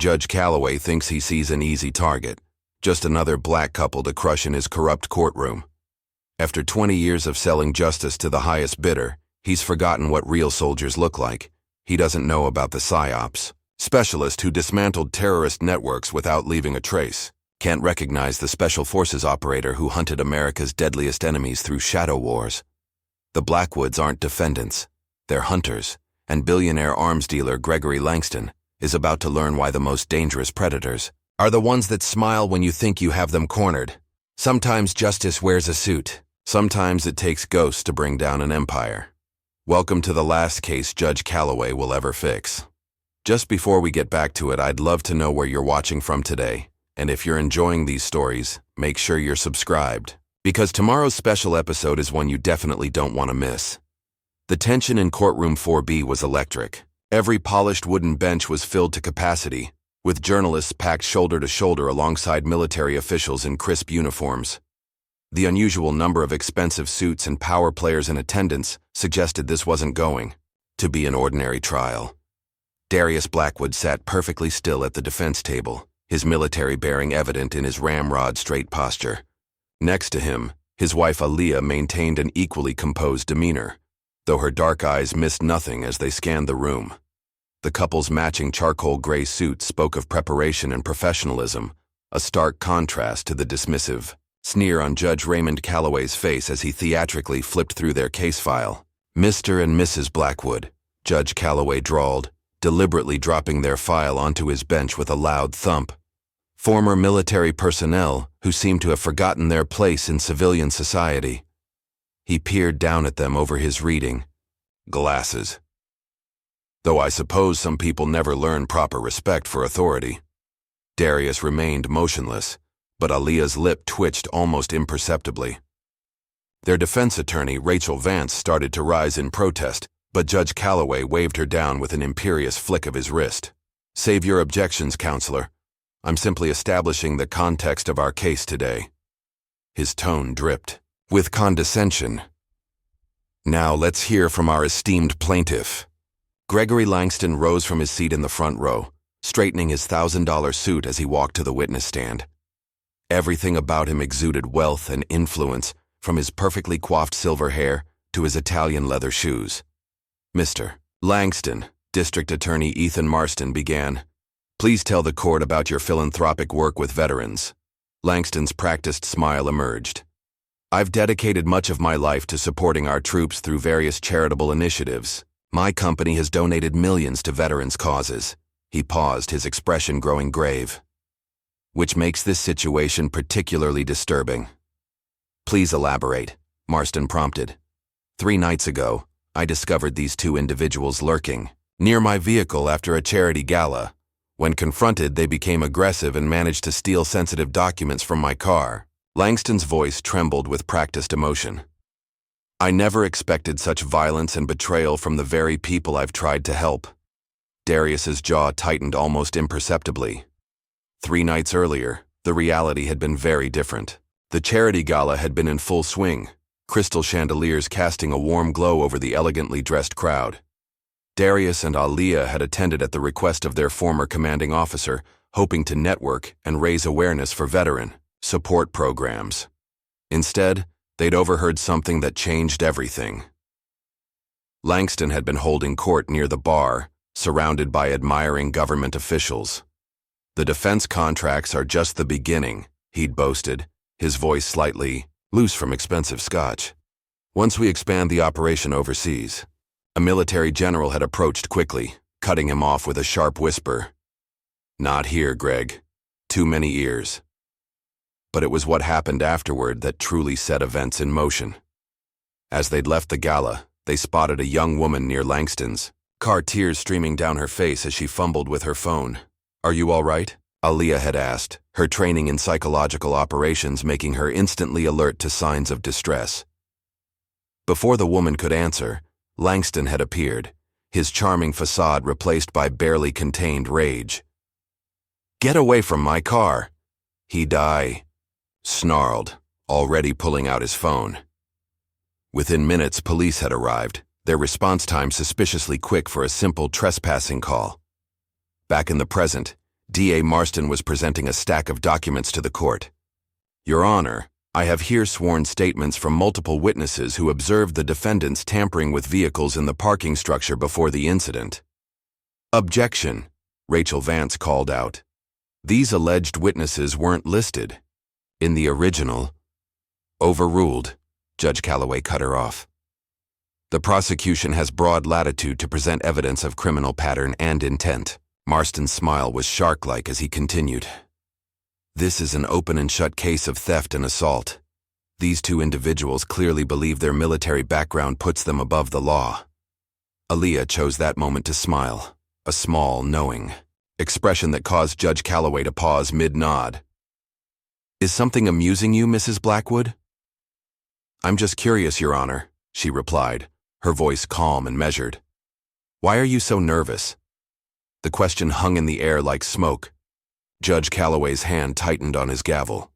Judge Calloway thinks he sees an easy target, just another black couple to crush in his corrupt courtroom. After 20 years of selling justice to the highest bidder, he's forgotten what real soldiers look like. He doesn't know about the PsyOps specialist who dismantled terrorist networks without leaving a trace. Can't recognize the special forces operator who hunted America's deadliest enemies through shadow wars. The Blackwoods aren't defendants, they're hunters, and billionaire arms dealer Gregory Langston is about to learn why the most dangerous predators are the ones that smile when you think you have them cornered. Sometimes justice wears a suit. Sometimes it takes ghosts to bring down an empire. Welcome to the last case Judge Calloway will ever fix. Just before we get back to it, I'd love to know where you're watching from today. And if you're enjoying these stories, make sure you're subscribed, because tomorrow's special episode is one you definitely don't want to miss. The tension in courtroom 4B was electric. Every polished wooden bench was filled to capacity, with journalists packed shoulder to shoulder alongside military officials in crisp uniforms. The unusual number of expensive suits and power players in attendance suggested this wasn't going to be an ordinary trial. Darius Blackwoods sat perfectly still at the defense table, his military bearing evident in his ramrod straight posture. Next to him, his wife Aaliyah maintained an equally composed demeanor, though her dark eyes missed nothing as they scanned the room. The couple's matching charcoal gray suits spoke of preparation and professionalism, a stark contrast to the dismissive sneer on Judge Raymond Calloway's face as he theatrically flipped through their case file. Mr. and Mrs. Blackwood, Judge Calloway drawled, deliberately dropping their file onto his bench with a loud thump. Former military personnel who seemed to have forgotten their place in civilian society. He peered down at them over his reading glasses. Though I suppose some people never learn proper respect for authority. Darius remained motionless, but Aaliyah's lip twitched almost imperceptibly. Their defense attorney, Rachel Vance, started to rise in protest, but Judge Calloway waved her down with an imperious flick of his wrist. Save your objections, counselor. I'm simply establishing the context of our case today. His tone dripped with condescension. Now let's hear from our esteemed plaintiff. Gregory Langston rose from his seat in the front row, straightening his $1,000 suit as he walked to the witness stand. Everything about him exuded wealth and influence, from his perfectly coiffed silver hair to his Italian leather shoes. Mr. Langston, District Attorney Ethan Marston began. Please tell the court about your philanthropic work with veterans. Langston's practiced smile emerged. I've dedicated much of my life to supporting our troops through various charitable initiatives. My company has donated millions to veterans' causes. He paused, his expression growing grave. Which makes this situation particularly disturbing. Please elaborate, Marston prompted. 3 nights ago, I discovered these 2 individuals lurking near my vehicle after a charity gala. When confronted, they became aggressive and managed to steal sensitive documents from my car. Langston's voice trembled with practiced emotion. I never expected such violence and betrayal from the very people I've tried to help. Darius's jaw tightened almost imperceptibly. 3 nights earlier, the reality had been very different. The charity gala had been in full swing, crystal chandeliers casting a warm glow over the elegantly dressed crowd. Darius and Aaliyah had attended at the request of their former commanding officer, hoping to network and raise awareness for veteran support programs. Instead, they'd overheard something that changed everything. Langston had been holding court near the bar, surrounded by admiring government officials. The defense contracts are just the beginning, he'd boasted, his voice slightly loose from expensive scotch. Once we expand the operation overseas. A military general had approached quickly, cutting him off with a sharp whisper. Not here, Greg. Too many ears. But it was what happened afterward that truly set events in motion. As they'd left the gala, they spotted a young woman near Langston's car, tears streaming down her face as she fumbled with her phone. Are you all right? Aaliyah had asked, her training in psychological operations making her instantly alert to signs of distress. Before the woman could answer, Langston had appeared, his charming facade replaced by barely contained rage. Get away from my car! He snarled, already pulling out his phone. Within minutes, police had arrived, their response time suspiciously quick for a simple trespassing call. Back in the present, D.A. Marston was presenting a stack of documents to the court. Your Honor, I have here sworn statements from multiple witnesses who observed the defendants tampering with vehicles in the parking structure before the incident. Objection, Rachel Vance called out. These alleged witnesses weren't listed in the original. Overruled, Judge Calloway cut her off. The prosecution has broad latitude to present evidence of criminal pattern and intent. Marston's smile was shark-like as he continued. This is an open and shut case of theft and assault. These two individuals clearly believe their military background puts them above the law. Aaliyah chose that moment to smile, a small, knowing expression that caused Judge Calloway to pause mid-nod. Is something amusing you, Mrs. Blackwood? I'm just curious, Your Honor, she replied, her voice calm and measured. Why are you so nervous? The question hung in the air like smoke. Judge Calloway's hand tightened on his gavel.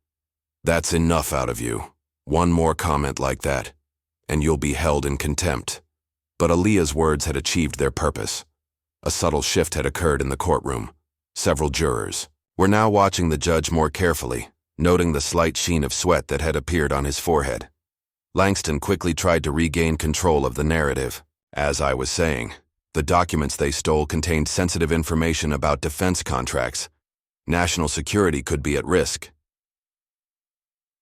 That's enough out of you. One more comment like that, and you'll be held in contempt. But Aaliyah's words had achieved their purpose. A subtle shift had occurred in the courtroom. Several jurors were now watching the judge more carefully, noting the slight sheen of sweat that had appeared on his forehead. Langston quickly tried to regain control of the narrative. As I was saying, the documents they stole contained sensitive information about defense contracts. National security could be at risk.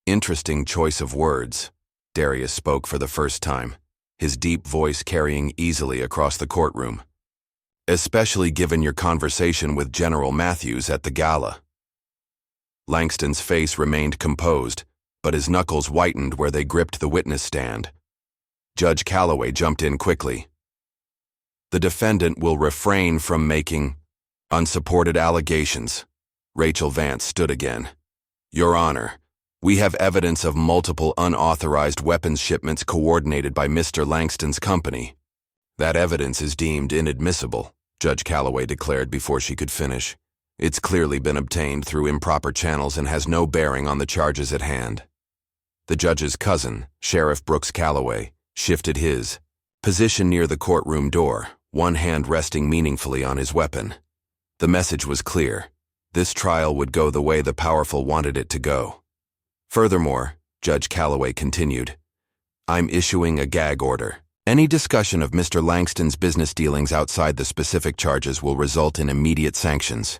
Interesting choice of words. Darius spoke for the first time, his deep voice carrying easily across the courtroom. Especially given your conversation with General Matthews at the gala. Langston's face remained composed, but his knuckles whitened where they gripped the witness stand. Judge Calloway jumped in quickly. The defendant will refrain from making unsupported allegations. Rachel Vance stood again. Your Honor, we have evidence of multiple unauthorized weapons shipments coordinated by Mr. Langston's company. That evidence is deemed inadmissible, Judge Calloway declared before she could finish. It's clearly been obtained through improper channels and has no bearing on the charges at hand. The judge's cousin, Sheriff Brooks Calloway, shifted his position near the courtroom door, one hand resting meaningfully on his weapon. The message was clear. This trial would go the way the powerful wanted it to go. Furthermore, Judge Calloway continued, I'm issuing a gag order. Any discussion of Mr. Langston's business dealings outside the specific charges will result in immediate sanctions.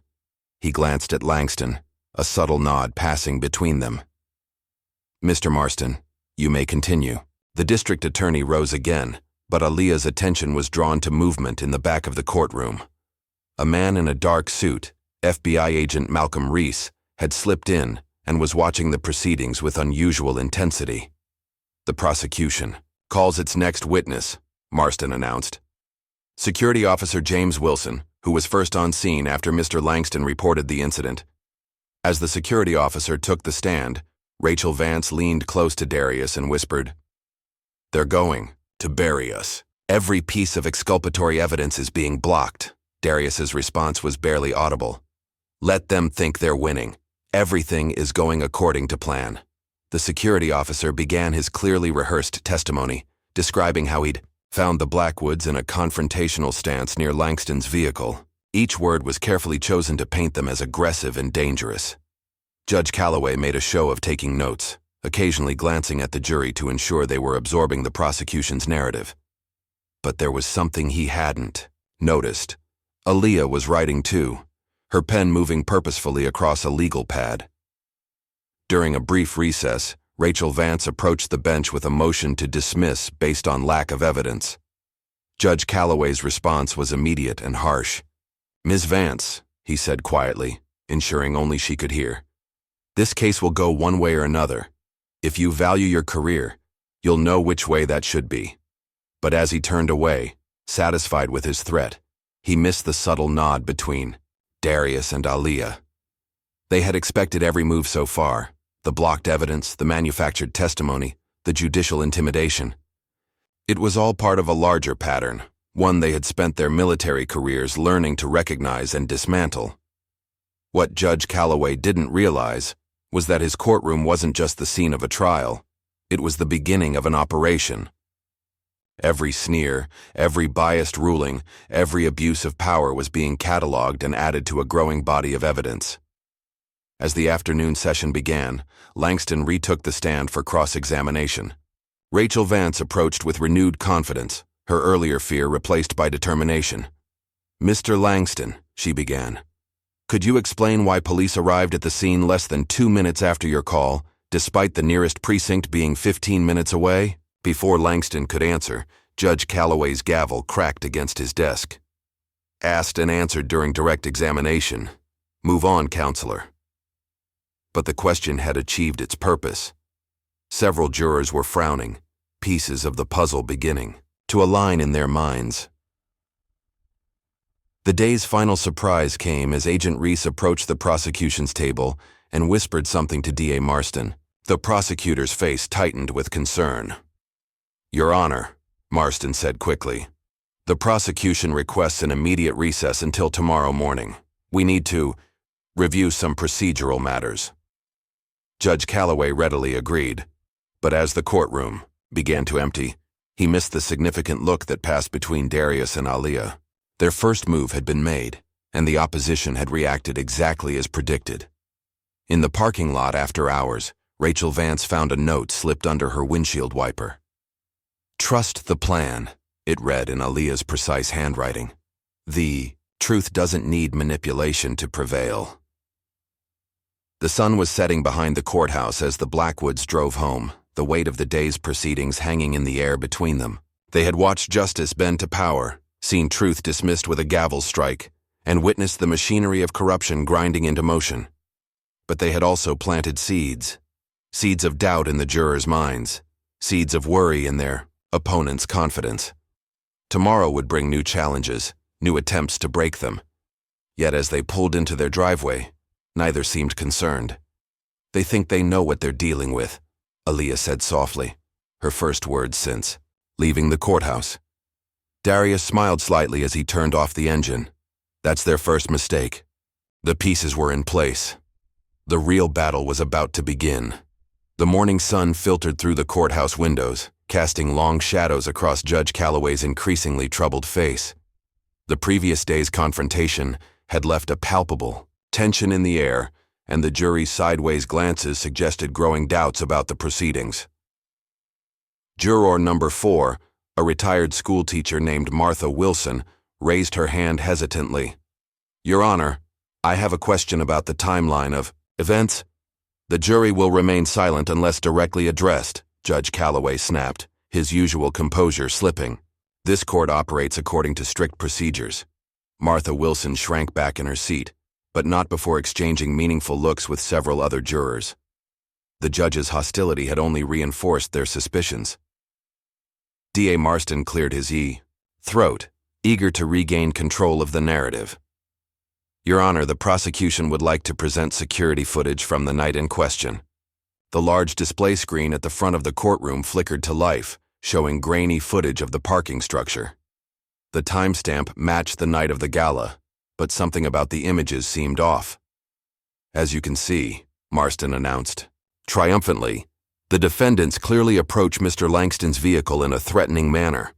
He glanced at Langston, a subtle nod passing between them. Mr. Marston, you may continue. The district attorney rose again, but Aaliyah's attention was drawn to movement in the back of the courtroom. A man in a dark suit, FBI agent Malcolm Reese, had slipped in and was watching the proceedings with unusual intensity. The prosecution calls its next witness, Marston announced. Security Officer James Wilson, who was first on scene after Mr. Langston reported the incident. As the security officer took the stand, Rachel Vance leaned close to Darius and whispered, They're going to bury us. Every piece of exculpatory evidence is being blocked. Darius's response was barely audible. Let them think they're winning. Everything is going according to plan. The security officer began his clearly rehearsed testimony, describing how he'd found the Blackwoods in a confrontational stance near Langston's vehicle. Each word was carefully chosen to paint them as aggressive and dangerous. Judge Calloway made a show of taking notes, occasionally glancing at the jury to ensure they were absorbing the prosecution's narrative. But there was something he hadn't noticed. Aaliyah was writing too, her pen moving purposefully across a legal pad. During a brief recess, Rachel Vance approached the bench with a motion to dismiss based on lack of evidence. Judge Calloway's response was immediate and harsh. Ms. Vance, he said quietly, ensuring only she could hear. This case will go one way or another. If you value your career, you'll know which way that should be. But as he turned away, satisfied with his threat, he missed the subtle nod between Darius and Aaliyah. They had expected every move so far, the blocked evidence, the manufactured testimony, the judicial intimidation. It was all part of a larger pattern, one they had spent their military careers learning to recognize and dismantle. What Judge Calloway didn't realize was that his courtroom wasn't just the scene of a trial, it was the beginning of an operation. Every sneer, every biased ruling, every abuse of power was being catalogued and added to a growing body of evidence. As the afternoon session began, Langston retook the stand for cross-examination. Rachel Vance approached with renewed confidence, her earlier fear replaced by determination. "Mr. Langston," she began, "could you explain why police arrived at the scene less than 2 minutes after your call, despite the nearest precinct being 15 minutes away?" Before Langston could answer, Judge Calloway's gavel cracked against his desk. "Asked and answered during direct examination. Move on, counselor." But the question had achieved its purpose. Several jurors were frowning, pieces of the puzzle beginning to align in their minds. The day's final surprise came as Agent Reese approached the prosecution's table and whispered something to DA Marston. The prosecutor's face tightened with concern. "Your Honor," Marston said quickly, "the prosecution requests an immediate recess until tomorrow morning. We need to review some procedural matters." Judge Calloway readily agreed, but as the courtroom began to empty, he missed the significant look that passed between Darius and Aaliyah. Their first move had been made, and the opposition had reacted exactly as predicted. In the parking lot after hours, Rachel Vance found a note slipped under her windshield wiper. "Trust the plan," it read in Aaliyah's precise handwriting. "The truth doesn't need manipulation to prevail." The sun was setting behind the courthouse as the Blackwoods drove home, the weight of the day's proceedings hanging in the air between them. They had watched justice bend to power, seen truth dismissed with a gavel strike, and witnessed the machinery of corruption grinding into motion. But they had also planted seeds of doubt in the jurors' minds, seeds of worry in their opponents' confidence. Tomorrow would bring new challenges, new attempts to break them. Yet as they pulled into their driveway, neither seemed concerned. "They think they know what they're dealing with," Aaliyah said softly, her first words since leaving the courthouse. Darius smiled slightly as he turned off the engine. "That's their first mistake. The pieces were in place. The real battle was about to begin." The morning sun filtered through the courthouse windows, casting long shadows across Judge Calloway's increasingly troubled face. The previous day's confrontation had left a palpable tension in the air, and the jury's sideways glances suggested growing doubts about the proceedings. Juror number 4, a retired schoolteacher named Martha Wilson, raised her hand hesitantly. "Your Honor, I have a question about the timeline of events." "The jury will remain silent unless directly addressed," Judge Calloway snapped, his usual composure slipping. "This court operates according to strict procedures." Martha Wilson shrank back in her seat, but not before exchanging meaningful looks with several other jurors. The judge's hostility had only reinforced their suspicions. DA Marston cleared his throat, eager to regain control of the narrative. "Your Honor, the prosecution would like to present security footage from the night in question." The large display screen at the front of the courtroom flickered to life, showing grainy footage of the parking structure. The timestamp matched the night of the gala, but something about the images seemed off. "As you can see," Marston announced triumphantly, "the defendants clearly approach Mr. Langston's vehicle in a threatening manner.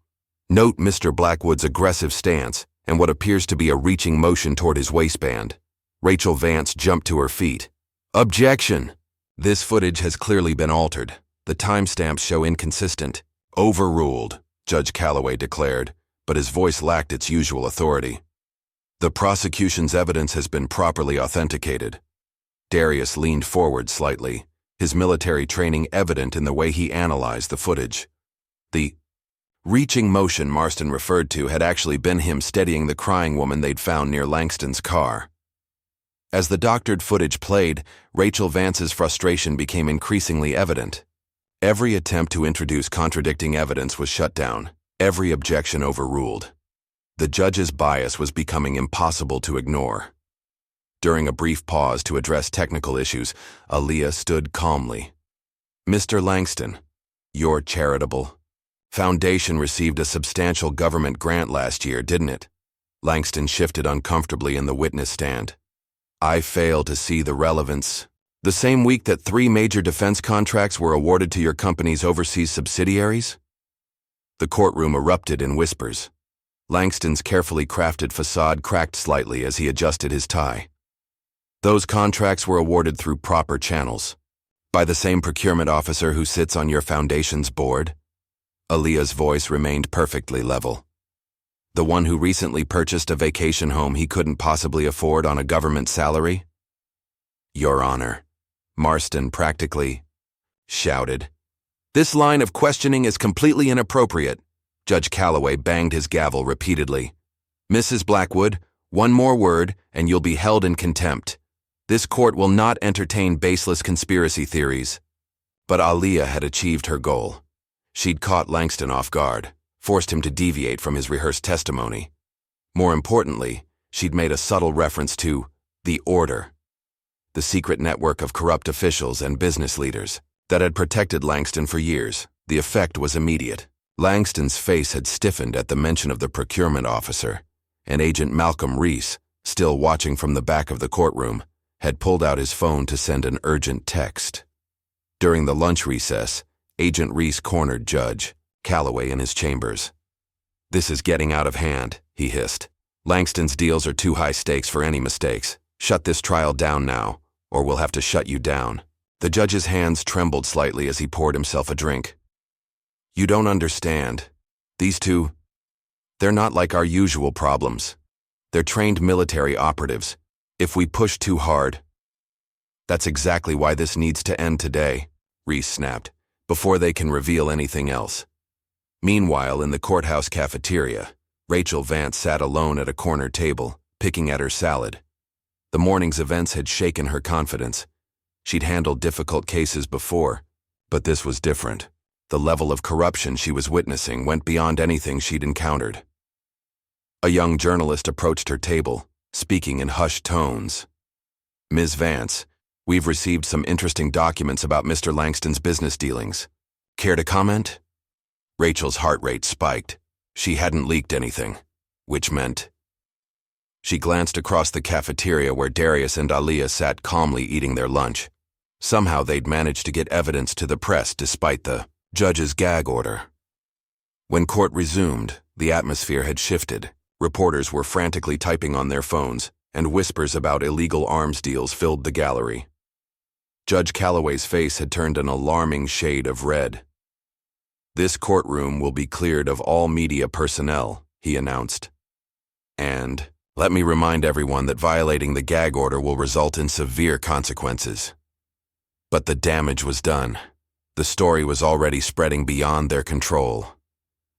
Note Mr. Blackwood's aggressive stance and what appears to be a reaching motion toward his waistband." Rachel Vance jumped to her feet. "Objection! This footage has clearly been altered. The timestamps show inconsistent." "Overruled," Judge Calloway declared, but his voice lacked its usual authority. "The prosecution's evidence has been properly authenticated." Darius leaned forward slightly, his military training evident in the way he analyzed the footage. The reaching motion Marston referred to had actually been him steadying the crying woman they'd found near Langston's car. As the doctored footage played, Rachel Vance's frustration became increasingly evident. Every attempt to introduce contradicting evidence was shut down, every objection overruled. The judge's bias was becoming impossible to ignore. During a brief pause to address technical issues, Aaliyah stood calmly. "Mr. Langston, your charitable foundation received a substantial government grant last year, didn't it?" Langston shifted uncomfortably in the witness stand. "I fail to see the relevance." "The same week that 3 major defense contracts were awarded to your company's overseas subsidiaries?" The courtroom erupted in whispers. Langston's carefully crafted facade cracked slightly as he adjusted his tie. Those contracts were awarded through proper channels. By the same procurement officer who sits on your foundation's board? Aaliyah's voice remained perfectly level. The one who recently purchased a vacation home he couldn't possibly afford on a government salary? Your Honor, Marston practically shouted. This line of questioning is completely inappropriate. Judge Calloway banged his gavel repeatedly. Mrs. Blackwood, one more word and you'll be held in contempt. This court will not entertain baseless conspiracy theories. But Aaliyah had achieved her goal. She'd caught Langston off guard, forced him to deviate from his rehearsed testimony. More importantly, she'd made a subtle reference to the order, the secret network of corrupt officials and business leaders that had protected Langston for years. The effect was immediate. Langston's face had stiffened at the mention of the procurement officer, and Agent Malcolm Reese, still watching from the back of the courtroom, had pulled out his phone to send an urgent text. During the lunch recess, Agent Reese cornered Judge Calloway in his chambers. This is getting out of hand, he hissed. Langston's deals are too high stakes for any mistakes. Shut this trial down now, or we'll have to shut you down. The judge's hands trembled slightly as he poured himself a drink. You don't understand. These two, they're not like our usual problems. They're trained military operatives. If we push too hard, that's exactly why this needs to end today, Reese snapped, before they can reveal anything else. Meanwhile, in the courthouse cafeteria, Rachel Vance sat alone at a corner table, picking at her salad. The morning's events had shaken her confidence. She'd handled difficult cases before, but this was different. The level of corruption she was witnessing went beyond anything she'd encountered. A young journalist approached her table, speaking in hushed tones. Ms. Vance, we've received some interesting documents about Mr. Langston's business dealings. Care to comment? Rachel's heart rate spiked. She hadn't leaked anything, which meant... She glanced across the cafeteria where Darius and Aaliyah sat calmly eating their lunch. Somehow they'd managed to get evidence to the press despite the judge's gag order. When court resumed, the atmosphere had shifted. Reporters were frantically typing on their phones, and whispers about illegal arms deals filled the gallery. Judge Calloway's face had turned an alarming shade of red. This courtroom will be cleared of all media personnel, he announced. And let me remind everyone that violating the gag order will result in severe consequences. But the damage was done. The story was already spreading beyond their control.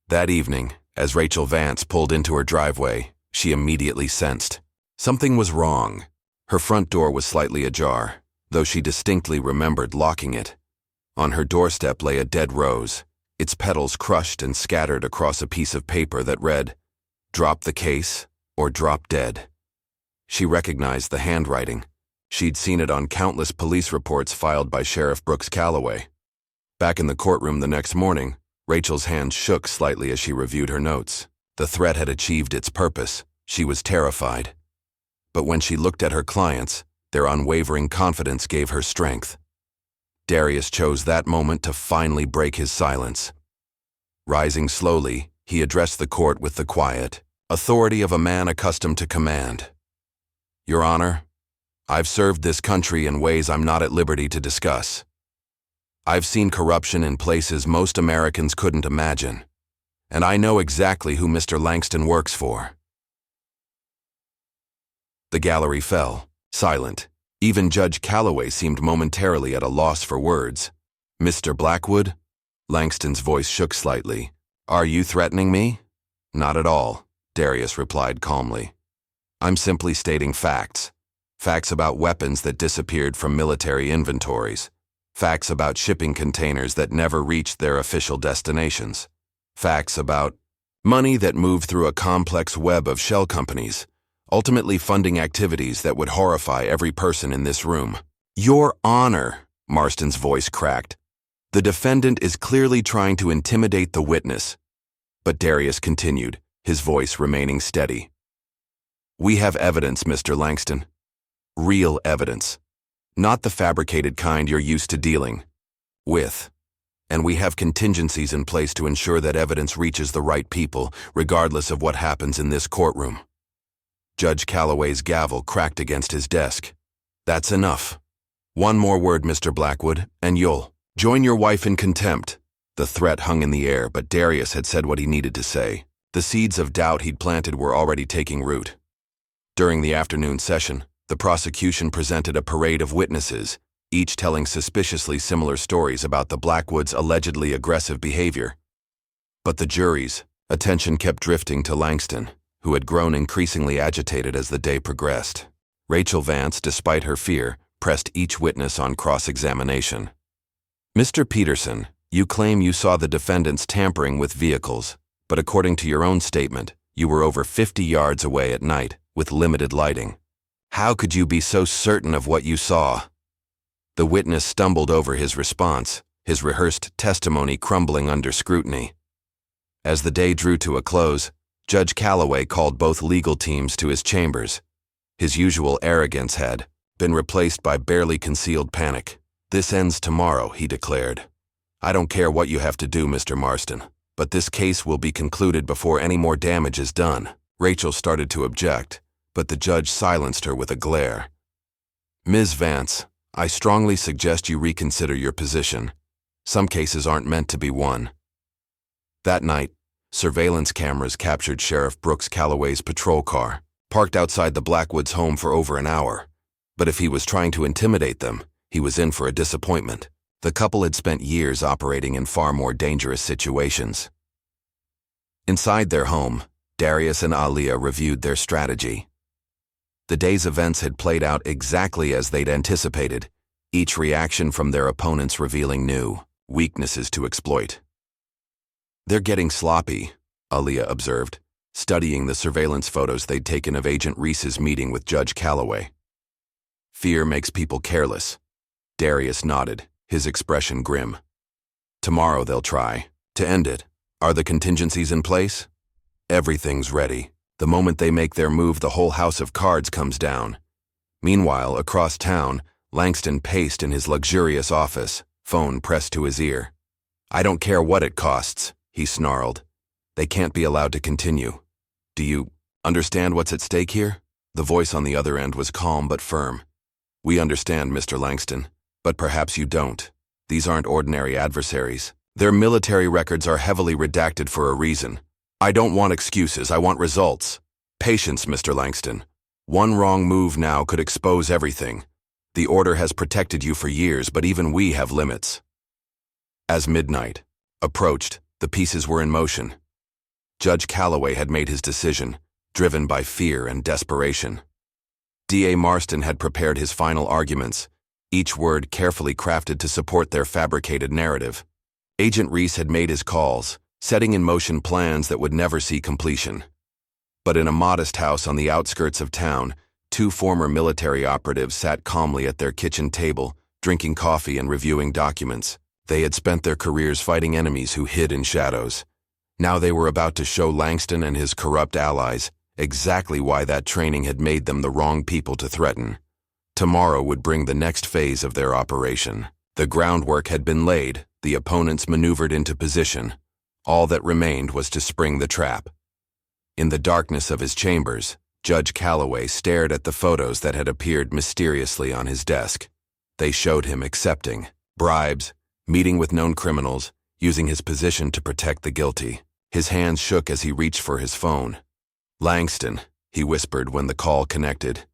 That evening, as Rachel Vance pulled into her driveway, she immediately sensed something was wrong. Her front door was slightly ajar, though she distinctly remembered locking it. On her doorstep lay a dead rose, its petals crushed and scattered across a piece of paper that read, "Drop the case or drop dead." She recognized the handwriting. She'd seen it on countless police reports filed by Sheriff Brooks Calloway. Back in the courtroom the next morning, Rachel's hands shook slightly as she reviewed her notes. The threat had achieved its purpose. She was terrified. But when she looked at her clients, their unwavering confidence gave her strength. Darius chose that moment to finally break his silence. Rising slowly, he addressed the court with the quiet authority of a man accustomed to command. Your Honor, I've served this country in ways I'm not at liberty to discuss. I've seen corruption in places most Americans couldn't imagine, and I know exactly who Mr. Langston works for. The gallery fell, silent. Even Judge Calloway seemed momentarily at a loss for words. Mr. Blackwood? Langston's voice shook slightly. Are you threatening me? Not at all, Darius replied calmly. I'm simply stating facts. Facts about weapons that disappeared from military inventories. Facts about shipping containers that never reached their official destinations. Facts about money that moved through a complex web of shell companies, ultimately funding activities that would horrify every person in this room. Your Honor, Marston's voice cracked. The defendant is clearly trying to intimidate the witness. But Darius continued, his voice remaining steady. We have evidence, Mr. Langston. Real evidence. Not the fabricated kind you're used to dealing with. And we have contingencies in place to ensure that evidence reaches the right people, regardless of what happens in this courtroom. Judge Calloway's gavel cracked against his desk. That's enough. One more word, Mr. Blackwood, and you'll join your wife in contempt. The threat hung in the air, but Darius had said what he needed to say. The seeds of doubt he'd planted were already taking root. During the afternoon session, the prosecution presented a parade of witnesses, each telling suspiciously similar stories about the Blackwoods' allegedly aggressive behavior. But the jury's attention kept drifting to Langston, who had grown increasingly agitated as the day progressed. Rachel Vance, despite her fear, pressed each witness on cross-examination. Mr. Peterson, you claim you saw the defendants tampering with vehicles, but according to your own statement, you were over 50 yards away at night, with limited lighting. How could you be so certain of what you saw? The witness stumbled over his response, his rehearsed testimony crumbling under scrutiny. As the day drew to a close, Judge Calloway called both legal teams to his chambers. His usual arrogance had been replaced by barely concealed panic. This ends tomorrow, he declared. I don't care what you have to do, Mr. Marston, but this case will be concluded before any more damage is done. Rachel started to object, but the judge silenced her with a glare. Ms. Vance, I strongly suggest you reconsider your position. Some cases aren't meant to be won. That night, surveillance cameras captured Sheriff Brooks Calloway's patrol car, parked outside the Blackwoods home for over an hour. But if he was trying to intimidate them, he was in for a disappointment. The couple had spent years operating in far more dangerous situations. Inside their home, Darius and Aaliyah reviewed their strategy. The day's events had played out exactly as they'd anticipated, each reaction from their opponents revealing new weaknesses to exploit. They're getting sloppy, Aaliyah observed, studying the surveillance photos they'd taken of Agent Reese's meeting with Judge Calloway. Fear makes people careless. Darius nodded, his expression grim. Tomorrow they'll try to end it. Are the contingencies in place? Everything's ready. The moment they make their move, the whole house of cards comes down. Meanwhile, across town, Langston paced in his luxurious office, phone pressed to his ear. I don't care what it costs, he snarled. They can't be allowed to continue. Do you understand what's at stake here? The voice on the other end was calm but firm. We understand, Mr. Langston, but perhaps you don't. These aren't ordinary adversaries. Their military records are heavily redacted for a reason. I don't want excuses, I want results. Patience, Mr. Langston. One wrong move now could expose everything. The order has protected you for years, but even we have limits. As midnight approached, the pieces were in motion. Judge Calloway had made his decision, driven by fear and desperation. D.A. Marston had prepared his final arguments, each word carefully crafted to support their fabricated narrative. Agent Reese had made his calls, setting in motion plans that would never see completion. But in a modest house on the outskirts of town, two former military operatives sat calmly at their kitchen table, drinking coffee and reviewing documents. They had spent their careers fighting enemies who hid in shadows. Now they were about to show Langston and his corrupt allies exactly why that training had made them the wrong people to threaten. Tomorrow would bring the next phase of their operation. The groundwork had been laid, the opponents maneuvered into position. All that remained was to spring the trap. In the darkness of his chambers, Judge Calloway stared at the photos that had appeared mysteriously on his desk. They showed him accepting bribes, meeting with known criminals, using his position to protect the guilty. His hands shook as he reached for his phone. Langston, he whispered when the call connected.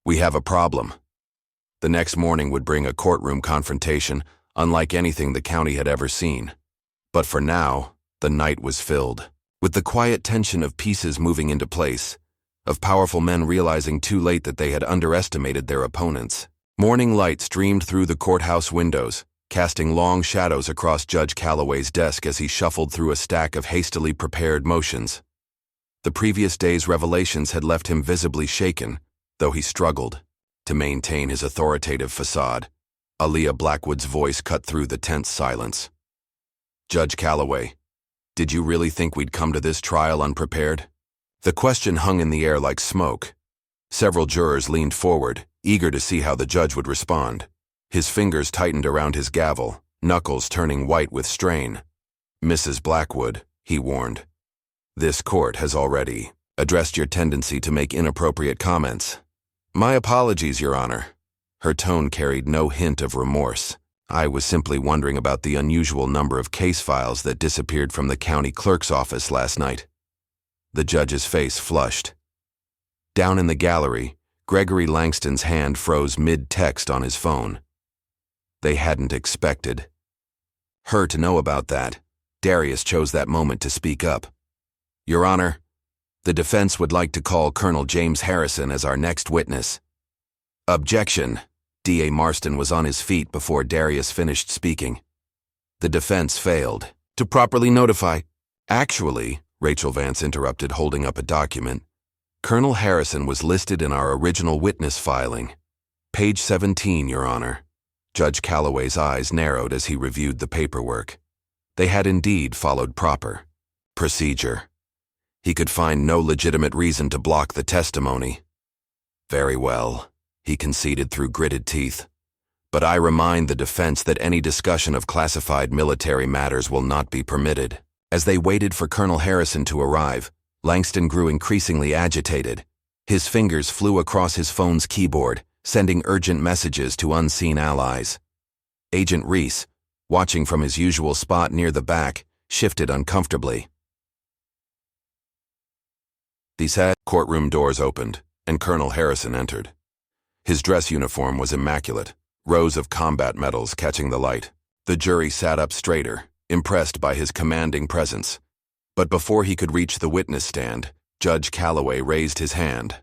We have a problem. The next morning would bring a courtroom confrontation, unlike anything the county had ever seen. But for now, the night was filled with the quiet tension of pieces moving into place, of powerful men realizing too late that they had underestimated their opponents. Morning light streamed through the courthouse windows, casting long shadows across Judge Calloway's desk as he shuffled through a stack of hastily prepared motions. The previous day's revelations had left him visibly shaken, though he struggled to maintain his authoritative facade. Aaliyah Blackwood's voice cut through the tense silence. Judge Calloway, did you really think we'd come to this trial unprepared? The question hung in the air like smoke. Several jurors leaned forward, eager to see how the judge would respond. His fingers tightened around his gavel, knuckles turning white with strain. "Mrs. Blackwood," he warned, "this court has already addressed your tendency to make inappropriate comments." "My apologies, Your Honor." Her tone carried no hint of remorse. "I was simply wondering about the unusual number of case files that disappeared from the county clerk's office last night." The judge's face flushed. Down in the gallery, Gregory Langston's hand froze mid-text on his phone. They hadn't expected her to know about that. Darius chose that moment to speak up. "Your Honor, the defense would like to call Colonel James Harrison as our next witness." "Objection." D.A. Marston was on his feet before Darius finished speaking. "The defense failed to properly notify." "Actually," Rachel Vance interrupted, holding up a document, "Colonel Harrison was listed in our original witness filing. Page 17, Your Honor." Judge Calloway's eyes narrowed as he reviewed the paperwork. They had indeed followed proper procedure. He could find no legitimate reason to block the testimony. "Very well," he conceded through gritted teeth. "But I remind the defense that any discussion of classified military matters will not be permitted." As they waited for Colonel Harrison to arrive, Langston grew increasingly agitated. His fingers flew across his phone's keyboard, sending urgent messages to unseen allies. Agent Reese, watching from his usual spot near the back, shifted uncomfortably. The courtroom doors opened, and Colonel Harrison entered. His dress uniform was immaculate, rows of combat medals catching the light. The jury sat up straighter, impressed by his commanding presence. But before he could reach the witness stand, Judge Calloway raised his hand.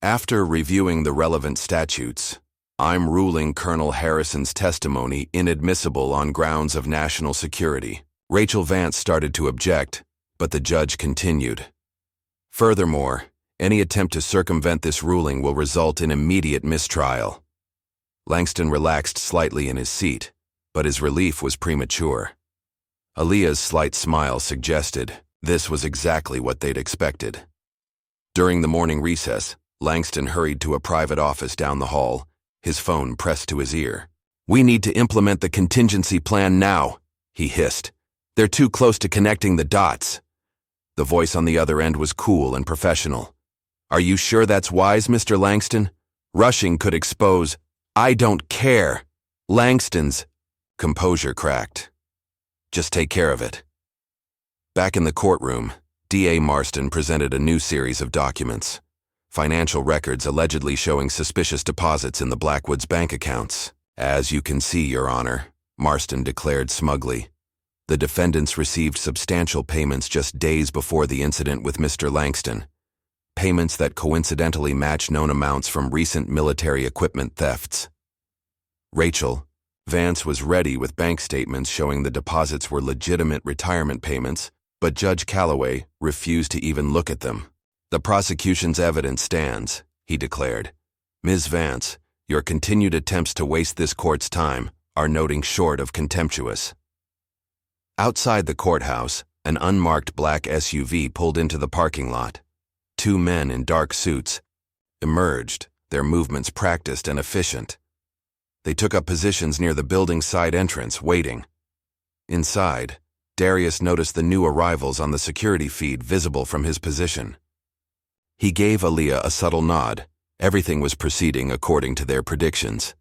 "After reviewing the relevant statutes, I'm ruling Colonel Harrison's testimony inadmissible on grounds of national security." Rachel Vance started to object, but the judge continued. "Furthermore, any attempt to circumvent this ruling will result in immediate mistrial." Langston relaxed slightly in his seat, but his relief was premature. Aaliyah's slight smile suggested this was exactly what they'd expected. During the morning recess, Langston hurried to a private office down the hall, his phone pressed to his ear. "We need to implement the contingency plan now," he hissed. "They're too close to connecting the dots." The voice on the other end was cool and professional. "Are you sure that's wise, Mr. Langston? Rushing could expose—" "I don't care." Langston's composure cracked. "Just take care of it." Back in the courtroom, D.A. Marston presented a new series of documents. Financial records allegedly showing suspicious deposits in the Blackwoods bank accounts. "As you can see, Your Honor," Marston declared smugly, "the defendants received substantial payments just days before the incident with Mr. Langston. Payments that coincidentally match known amounts from recent military equipment thefts." Rachel Vance was ready with bank statements showing the deposits were legitimate retirement payments, but Judge Calloway refused to even look at them. "The prosecution's evidence stands," he declared. "Ms. Vance, your continued attempts to waste this court's time are nothing short of contemptuous." Outside the courthouse, an unmarked black SUV pulled into the parking lot. Two men in dark suits emerged, their movements practiced and efficient. They took up positions near the building's side entrance, waiting. Inside, Darius noticed the new arrivals on the security feed visible from his position. He gave Aaliyah a subtle nod. Everything was proceeding according to their predictions.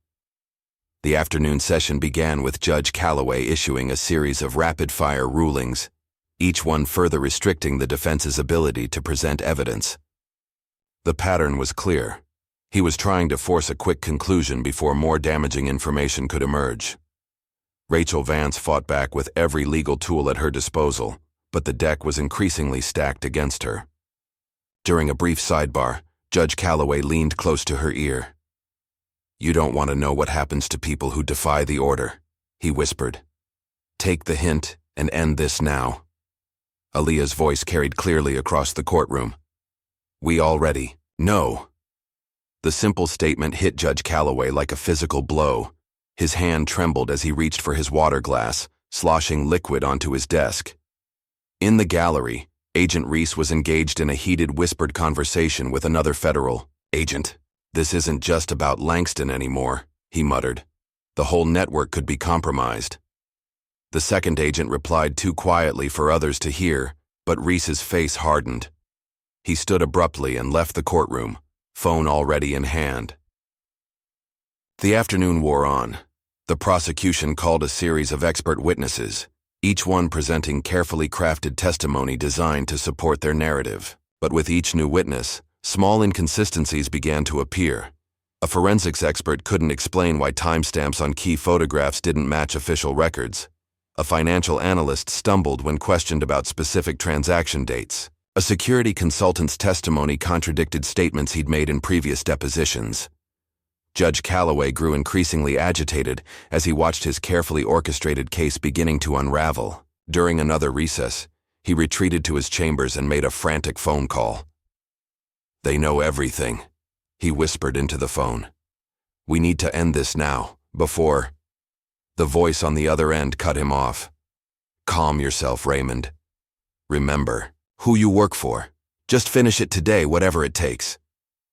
The afternoon session began with Judge Calloway issuing a series of rapid-fire rulings, each one further restricting the defense's ability to present evidence. The pattern was clear. He was trying to force a quick conclusion before more damaging information could emerge. Rachel Vance fought back with every legal tool at her disposal, but the deck was increasingly stacked against her. During a brief sidebar, Judge Calloway leaned close to her ear. "You don't want to know what happens to people who defy the order," he whispered. "Take the hint and end this now." Aaliyah's voice carried clearly across the courtroom. "We already know." The simple statement hit Judge Calloway like a physical blow. His hand trembled as he reached for his water glass, sloshing liquid onto his desk. In the gallery, Agent Reese was engaged in a heated whispered conversation with another federal agent. "This isn't just about Langston anymore," he muttered. The whole network could be compromised. The second agent replied too quietly for others to hear, but Reese's face hardened. He stood abruptly and left the courtroom, phone already in hand. The afternoon wore on. The prosecution called a series of expert witnesses, each one presenting carefully crafted testimony designed to support their narrative. But with each new witness, small inconsistencies began to appear. A forensics expert couldn't explain why timestamps on key photographs didn't match official records. A financial analyst stumbled when questioned about specific transaction dates. A security consultant's testimony contradicted statements he'd made in previous depositions. Judge Calloway grew increasingly agitated as he watched his carefully orchestrated case beginning to unravel. During another recess, he retreated to his chambers and made a frantic phone call. "They know everything," he whispered into the phone. "We need to end this now, before—" The voice on the other end cut him off. "Calm yourself, Raymond. Remember who you work for. Just finish it today, whatever it takes."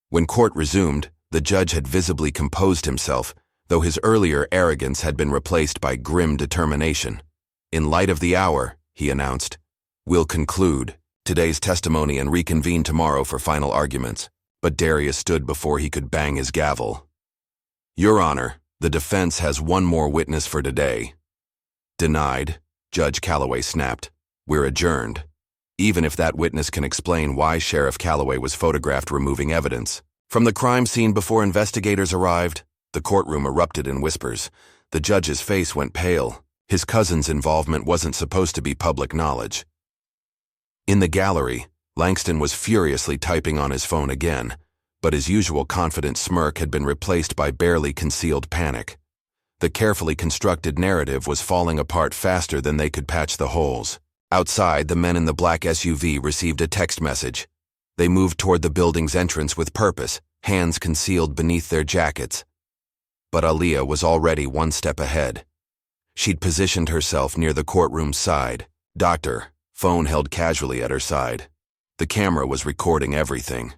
When court resumed, the judge had visibly composed himself, though his earlier arrogance had been replaced by grim determination. "In light of the hour," he announced, "we'll conclude today's testimony and reconvene tomorrow for final arguments." But Darius stood before he could bang his gavel. "Your Honor, the defense has one more witness for today." "Denied," Judge Calloway snapped. "We're adjourned. Even if that witness can explain why Sheriff Calloway was photographed removing evidence from the crime scene before investigators arrived." The courtroom erupted in whispers. The judge's face went pale. His cousin's involvement wasn't supposed to be public knowledge. In the gallery, Langston was furiously typing on his phone again, but his usual confident smirk had been replaced by barely concealed panic. The carefully constructed narrative was falling apart faster than they could patch the holes. Outside, the men in the black SUV received a text message. They moved toward the building's entrance with purpose, hands concealed beneath their jackets. But Aaliyah was already one step ahead. She'd positioned herself near the courtroom's side. "Doctor," phone held casually at her side. The camera was recording everything.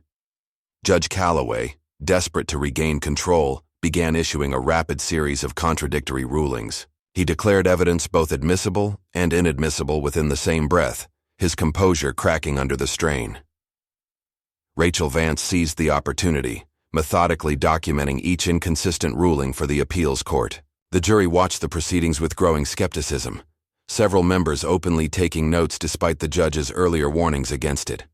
Judge Calloway, desperate to regain control, began issuing a rapid series of contradictory rulings. He declared evidence both admissible and inadmissible within the same breath, his composure cracking under the strain. Rachel Vance seized the opportunity, methodically documenting each inconsistent ruling for the appeals court. The jury watched the proceedings with growing skepticism, several members openly taking notes despite the judge's earlier warnings against it.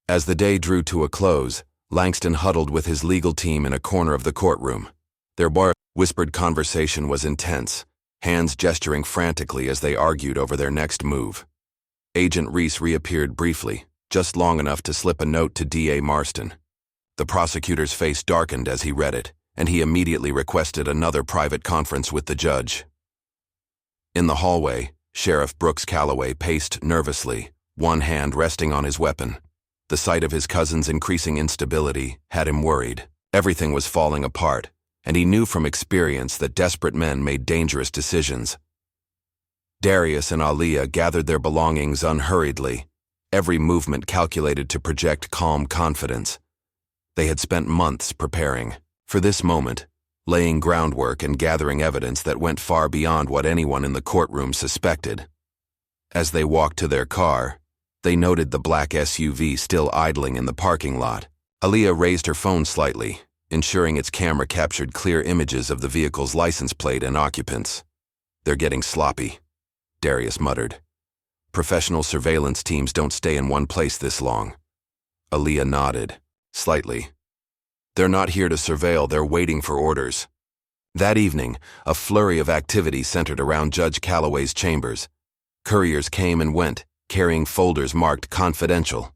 As the day drew to a close, Langston huddled with his legal team in a corner of the courtroom. Their whispered conversation was intense, hands gesturing frantically as they argued over their next move. Agent Reese reappeared briefly, just long enough to slip a note to D.A. Marston. The prosecutor's face darkened as he read it, and he immediately requested another private conference with the judge. In the hallway, Sheriff Brooks Calloway paced nervously, one hand resting on his weapon. The sight of his cousin's increasing instability had him worried. Everything was falling apart, and he knew from experience that desperate men made dangerous decisions. Darius and Aaliyah gathered their belongings unhurriedly, every movement calculated to project calm confidence. They had spent months preparing for this moment, laying groundwork and gathering evidence that went far beyond what anyone in the courtroom suspected. As they walked to their car, they noted the black SUV still idling in the parking lot. Aaliyah raised her phone slightly, ensuring its camera captured clear images of the vehicle's license plate and occupants. "They're getting sloppy," Darius muttered. "Professional surveillance teams don't stay in one place this long." Aaliyah nodded, slightly. "They're not here to surveil, they're waiting for orders." That evening, a flurry of activity centered around Judge Calloway's chambers. Couriers came and went, carrying folders marked confidential.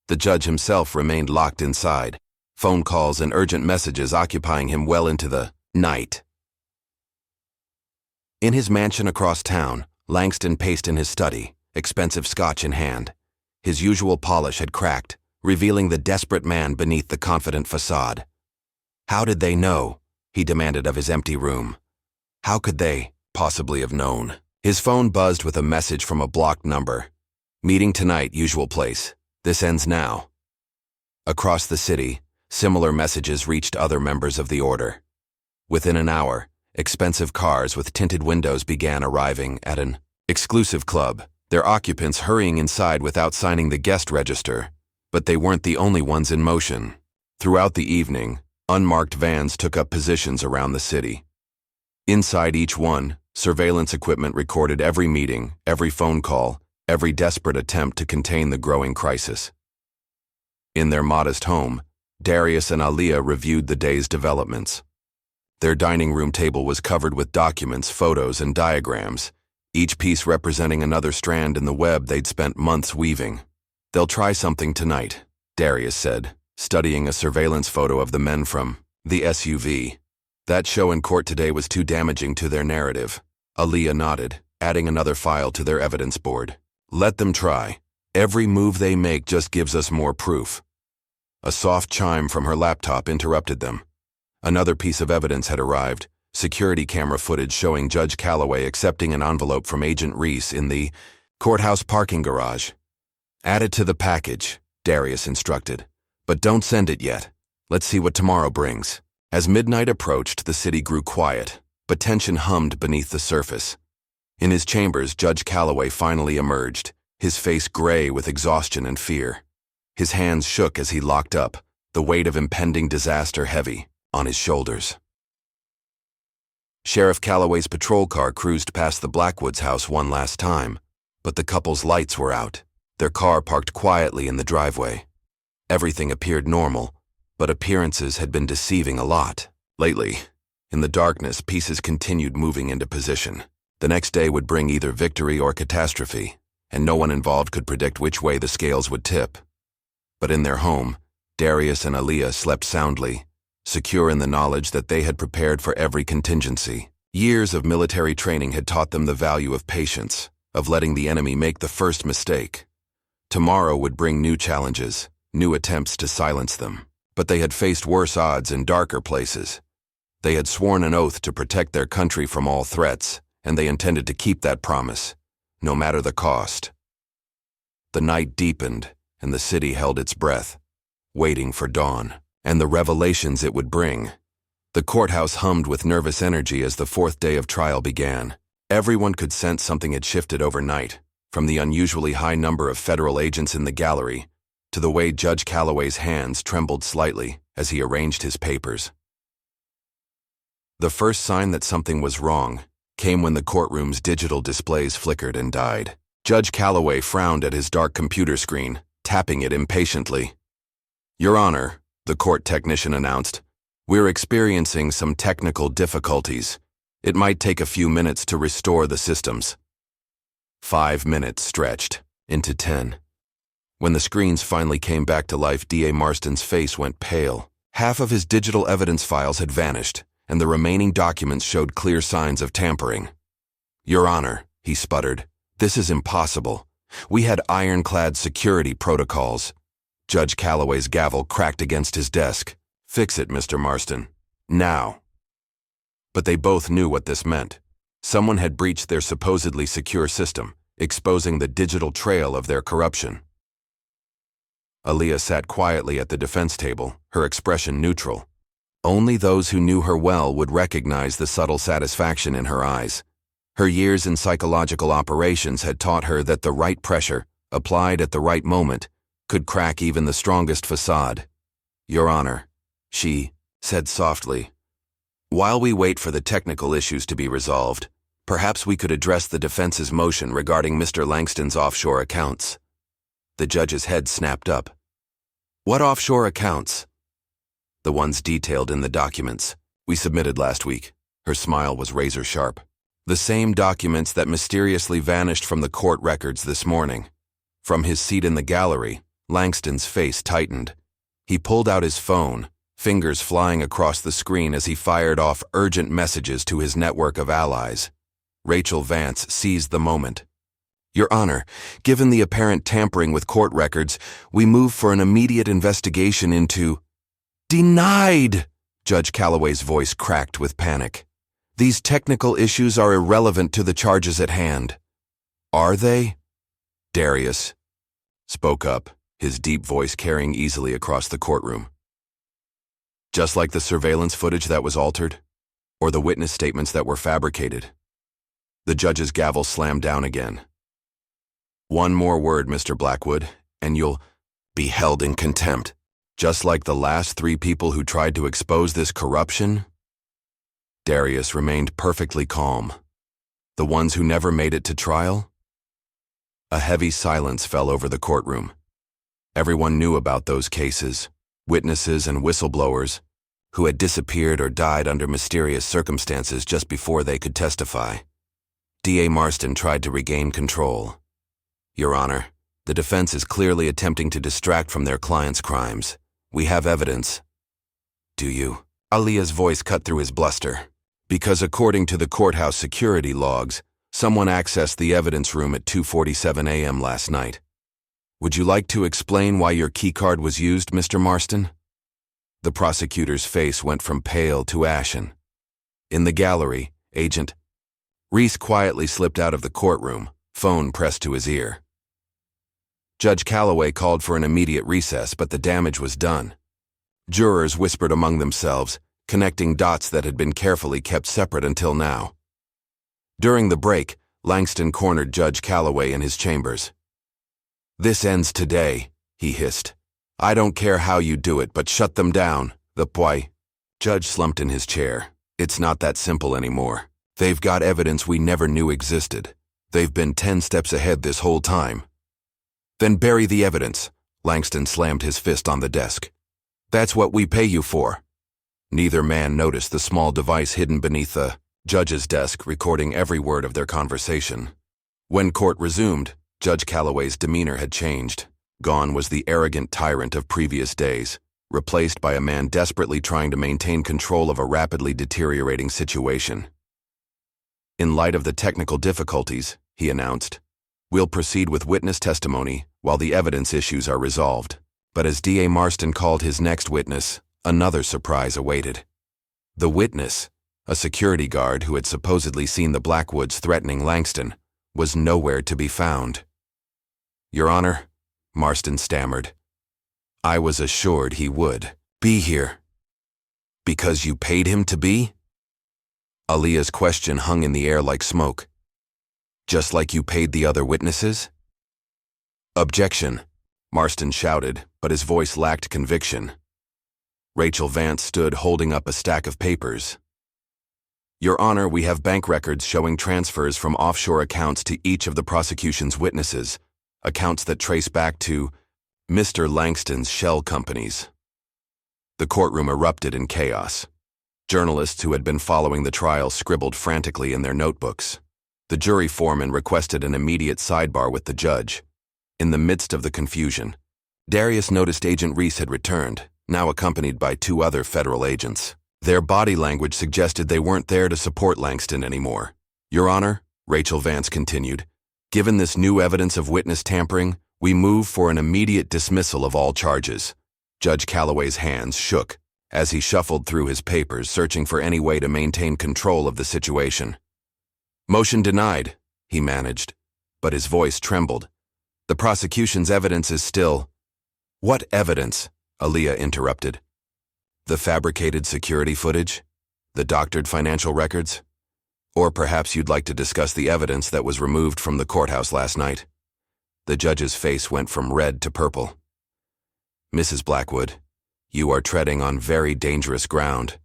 The judge himself remained locked inside, phone calls and urgent messages occupying him well into the night. In his mansion across town, Langston paced in his study, expensive scotch in hand. His usual polish had cracked, revealing the desperate man beneath the confident facade. How did they know? He demanded of his empty room. How could they possibly have known? His phone buzzed with a message from a blocked number. "Meeting tonight, usual place. This ends now." Across the city, similar messages reached other members of the order. Within an hour, Expensive cars with tinted windows began arriving at an exclusive club, their occupants hurrying inside without signing the guest register. But they weren't the only ones in motion. Throughout the evening, unmarked vans took up positions around the city. Inside each one, surveillance equipment recorded every meeting, every phone call, every desperate attempt to contain the growing crisis. In their modest home, Darius and Aliyah reviewed the day's developments. Their dining room table was covered with documents, photos, and diagrams, each piece representing another strand in the web they'd spent months weaving. "They'll try something tonight," Darius said, studying a surveillance photo of the men from the SUV. "That show in court today was too damaging to their narrative." Aliyah nodded, adding another file to their evidence board. "Let them try. Every move they make just gives us more proof." A soft chime from her laptop interrupted them. Another piece of evidence had arrived, security camera footage showing Judge Calloway accepting an envelope from Agent Reese in the courthouse parking garage. "Add it to the package," Darius instructed. "But don't send it yet. Let's see what tomorrow brings." As midnight approached, the city grew quiet, but tension hummed beneath the surface. In his chambers, Judge Calloway finally emerged, his face gray with exhaustion and fear. His hands shook as he locked up, the weight of impending disaster heavy on his shoulders. Sheriff Calloway's patrol car cruised past the Blackwoods house one last time, but the couple's lights were out, their car parked quietly in the driveway. Everything appeared normal, but appearances had been deceiving a lot. Lately, in the darkness, pieces continued moving into position. The next day would bring either victory or catastrophe, and no one involved could predict which way the scales would tip. But in their home, Darius and Aliyah slept soundly, secure in the knowledge that they had prepared for every contingency. Years of military training had taught them the value of patience, of letting the enemy make the first mistake. Tomorrow would bring new challenges, new attempts to silence them. But they had faced worse odds in darker places. They had sworn an oath to protect their country from all threats, and they intended to keep that promise, no matter the cost. The night deepened, and the city held its breath, waiting for dawn and the revelations it would bring. The courthouse hummed with nervous energy as the fourth day of trial began. Everyone could sense something had shifted overnight, from the unusually high number of federal agents in the gallery to the way Judge Calloway's hands trembled slightly as he arranged his papers. The first sign that something was wrong came when the courtroom's digital displays flickered and died. Judge Calloway frowned at his dark computer screen, tapping it impatiently. "Your Honor," the court technician announced, "we're experiencing some technical difficulties. It might take a few minutes to restore the systems." 5 minutes stretched into 10. When the screens finally came back to life, D.A. Marston's face went pale. Half of his digital evidence files had vanished, and the remaining documents showed clear signs of tampering. "Your Honor," he sputtered, "this is impossible. We had ironclad security protocols." Judge Calloway's gavel cracked against his desk. "Fix it, Mr. Marston. Now." But they both knew what this meant. Someone had breached their supposedly secure system, exposing the digital trail of their corruption. Aliyah sat quietly at the defense table, her expression neutral. Only those who knew her well would recognize the subtle satisfaction in her eyes. Her years in psychological operations had taught her that the right pressure, applied at the right moment, could crack even the strongest facade. "Your Honor," she said softly, "while we wait for the technical issues to be resolved, perhaps we could address the defense's motion regarding Mr. Langston's offshore accounts." The judge's head snapped up. "What offshore accounts?" "The ones detailed in the documents we submitted last week." Her smile was razor sharp. "The same documents that mysteriously vanished from the court records this morning." From his seat in the gallery, Langston's face tightened. He pulled out his phone, fingers flying across the screen as he fired off urgent messages to his network of allies. Rachel Vance seized the moment. "Your Honor, given the apparent tampering with court records, we move for an immediate investigation into—" "Denied!" Judge Calloway's voice cracked with panic. "These technical issues are irrelevant to the charges at hand." "Are they?" Darius spoke up, his deep voice carrying easily across the courtroom. "Just like the surveillance footage that was altered?" or the witness statements that were fabricated. The judge's gavel slammed down again. One more word, Mr. Blackwood, and you'll be held in contempt, just like the last 3 people who tried to expose this corruption. Darius remained perfectly calm. The ones who never made it to trial? A heavy silence fell over the courtroom. Everyone knew about those cases, witnesses and whistleblowers, who had disappeared or died under mysterious circumstances just before they could testify. D.A. Marston tried to regain control. Your Honor, the defense is clearly attempting to distract from their client's crimes. We have evidence. Do you? Aaliyah's voice cut through his bluster. Because according to the courthouse security logs, someone accessed the evidence room at 2:47 a.m. last night. Would you like to explain why your keycard was used, Mr. Marston? The prosecutor's face went from pale to ashen. In the gallery, Agent Reese quietly slipped out of the courtroom, phone pressed to his ear. Judge Calloway called for an immediate recess, but the damage was done. Jurors whispered among themselves, connecting dots that had been carefully kept separate until now. During the break, Langston cornered Judge Calloway in his chambers. "This ends today," he hissed. "I don't care how you do it, but shut them down, the poi." Judge slumped in his chair. "It's not that simple anymore. They've got evidence we never knew existed. They've been 10 steps ahead this whole time." "Then bury the evidence," Langston slammed his fist on the desk. "That's what we pay you for." Neither man noticed the small device hidden beneath the judge's desk, recording every word of their conversation. When court resumed, Judge Calloway's demeanor had changed. Gone was the arrogant tyrant of previous days, replaced by a man desperately trying to maintain control of a rapidly deteriorating situation. "In light of the technical difficulties," he announced, "we'll proceed with witness testimony while the evidence issues are resolved." But as D.A. Marston called his next witness, another surprise awaited. The witness, a security guard who had supposedly seen the Blackwoods threatening Langston, was nowhere to be found. "Your Honor," Marston stammered, "I was assured he would be here." "Because you paid him to be?" Aaliyah's question hung in the air like smoke. "Just like you paid the other witnesses?" "Objection," Marston shouted, but his voice lacked conviction. Rachel Vance stood holding up a stack of papers. "Your Honor, we have bank records showing transfers from offshore accounts to each of the prosecution's witnesses, accounts that trace back to Mr. Langston's shell companies." The courtroom erupted in chaos. Journalists who had been following the trial scribbled frantically in their notebooks. The jury foreman requested an immediate sidebar with the judge. In the midst of the confusion, Darius noticed Agent Reese had returned, now accompanied by 2 other federal agents. Their body language suggested they weren't there to support Langston anymore. "Your Honor," Rachel Vance continued, "given this new evidence of witness tampering, we move for an immediate dismissal of all charges." Judge Calloway's hands shook as he shuffled through his papers, searching for any way to maintain control of the situation. "Motion denied," he managed, but his voice trembled. "The prosecution's evidence is still—" "What evidence?" Aaliyah interrupted. "The fabricated security footage? The doctored financial records? Or perhaps you'd like to discuss the evidence that was removed from the courthouse last night?" The judge's face went from red to purple. "Mrs. Blackwood, you are treading on very dangerous ground."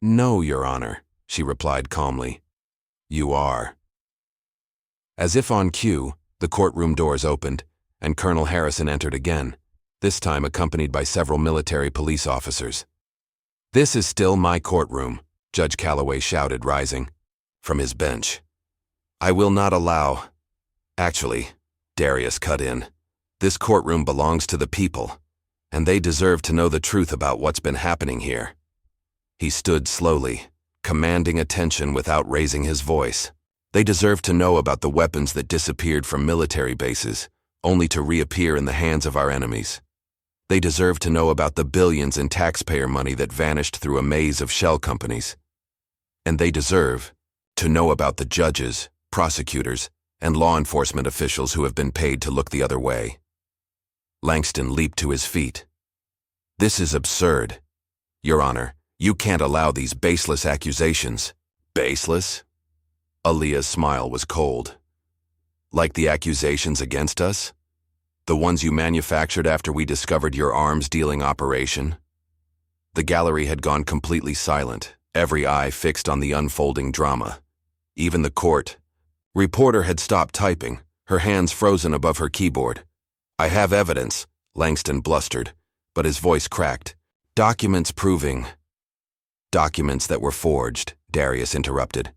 "No, Your Honor," she replied calmly. "You are." As if on cue, the courtroom doors opened, and Colonel Harrison entered again, this time accompanied by several military police officers. "This is still my courtroom," Judge Calloway shouted, rising from his bench. "I will not allow—" "Actually," Darius cut in, "this courtroom belongs to the people, and they deserve to know the truth about what's been happening here." He stood slowly, commanding attention without raising his voice. "They deserve to know about the weapons that disappeared from military bases, only to reappear in the hands of our enemies. They deserve to know about the billions in taxpayer money that vanished through a maze of shell companies. And they deserve to know about the judges, prosecutors, and law enforcement officials who have been paid to look the other way." Langston leaped to his feet. "This is absurd. Your Honor, You can't allow these baseless accusations. Baseless? Aaliyah's smile was cold. Like the accusations against us? The ones you manufactured after we discovered your arms-dealing operation? The gallery had gone completely silent, every eye fixed on the unfolding drama. Even the court reporter had stopped typing, her hands frozen above her keyboard. "I have evidence," Langston blustered, but his voice cracked. "Documents proving—" "Documents that were forged," Darius interrupted.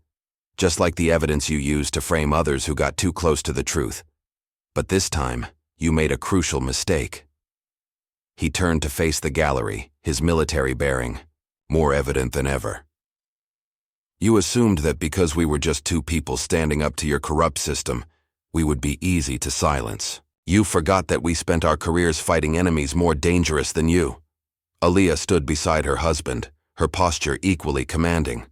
"Just like the evidence you used to frame others who got too close to the truth. But this time, you made a crucial mistake." He turned to face the gallery, his military bearing, more evident than ever. "You assumed that because we were just two people standing up to your corrupt system, we would be easy to silence. You forgot that we spent our careers fighting enemies more dangerous than you." Aaliyah stood beside her husband, her posture equally commanding.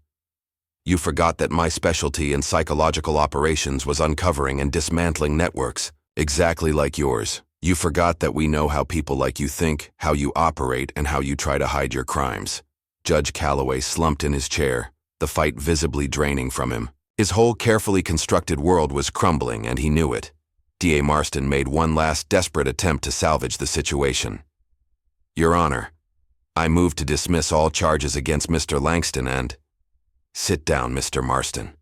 "You forgot that my specialty in psychological operations was uncovering and dismantling networks, exactly like yours. You forgot that we know how people like you think, how you operate, and how you try to hide your crimes." Judge Calloway slumped in his chair, the fight visibly draining from him. His whole carefully constructed world was crumbling, and he knew it. D.A. Marston made one last desperate attempt to salvage the situation. "Your Honor, I move to dismiss all charges against Mr. Langston and—" "Sit down, Mr. Marston."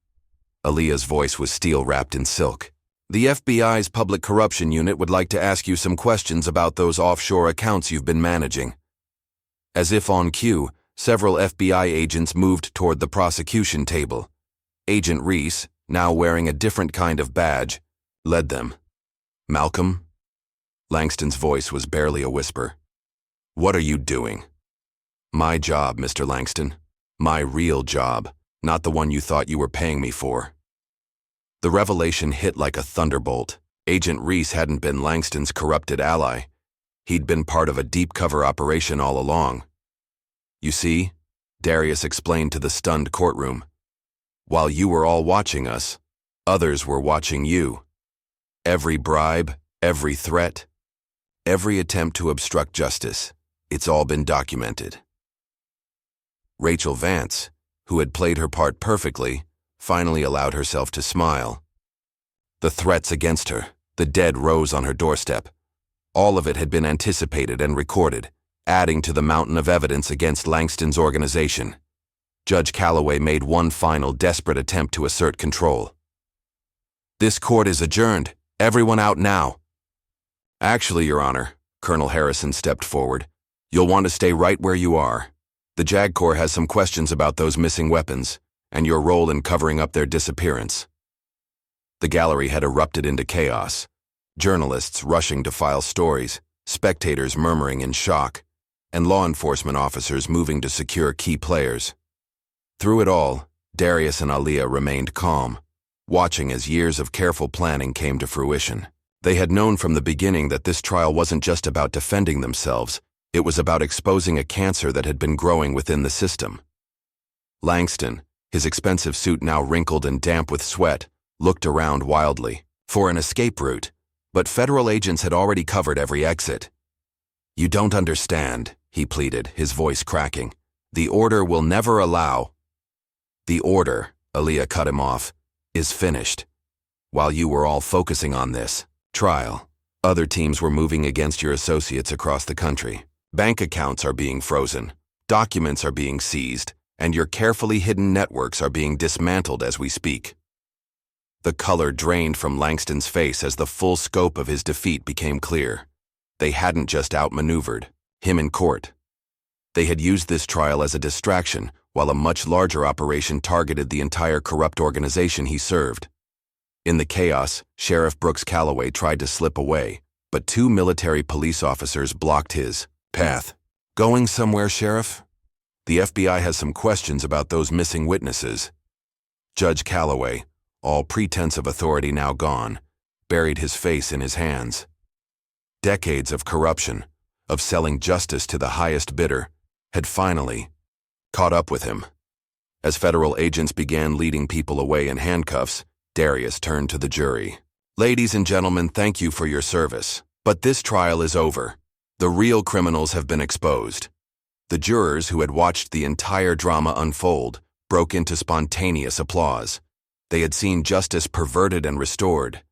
Aaliyah's voice was steel-wrapped in silk. "The FBI's Public Corruption Unit would like to ask you some questions about those offshore accounts you've been managing." As if on cue, several FBI agents moved toward the prosecution table. Agent Reese, now wearing a different kind of badge, led them. "Malcolm?" Langston's voice was barely a whisper. "What are you doing?" "My job, Mr. Langston. My real job, not the one you thought you were paying me for." The revelation hit like a thunderbolt. Agent Reese hadn't been Langston's corrupted ally. He'd been part of a deep cover operation all along. "You see," Darius explained to the stunned courtroom, "while you were all watching us, others were watching you. Every bribe, every threat, every attempt to obstruct justice, it's all been documented." Rachel Vance, who had played her part perfectly, finally allowed herself to smile. The threats against her, the dead rose on her doorstep. All of it had been anticipated and recorded, adding to the mountain of evidence against Langston's organization. Judge Calloway made one final desperate attempt to assert control. "This court is adjourned. Everyone out now." "Actually, Your Honor," Colonel Harrison stepped forward, "you'll want to stay right where you are. The JAG Corps has some questions about those missing weapons and your role in covering up their disappearance." The gallery had erupted into chaos. Journalists rushing to file stories, spectators murmuring in shock, and law enforcement officers moving to secure key players. Through it all, Darius and Aaliyah remained calm, watching as years of careful planning came to fruition. They had known from the beginning that this trial wasn't just about defending themselves, it was about exposing a cancer that had been growing within the system. Langston, his expensive suit now wrinkled and damp with sweat, looked around wildly for an escape route, but federal agents had already covered every exit. "You don't understand," he pleaded, his voice cracking. "The order will never allow—" "The order," Aaliyah cut him off, "is finished. While you were all focusing on this trial, other teams were moving against your associates across the country. Bank accounts are being frozen, documents are being seized, and your carefully hidden networks are being dismantled as we speak." The color drained from Langston's face as the full scope of his defeat became clear. They hadn't just outmaneuvered him in court. They had used this trial as a distraction, while a much larger operation targeted the entire corrupt organization he served. In the chaos, Sheriff Brooks Calloway tried to slip away, but two military police officers blocked his path. "Going somewhere, Sheriff? The FBI has some questions about those missing witnesses." Judge Calloway, all pretense of authority now gone, buried his face in his hands. Decades of corruption, of selling justice to the highest bidder, had finally caught up with him. As federal agents began leading people away in handcuffs, Darius turned to the jury. "Ladies and gentlemen, thank you for your service. But this trial is over. The real criminals have been exposed. The jurors, who had watched the entire drama unfold, broke into spontaneous applause. They had seen justice perverted and restored,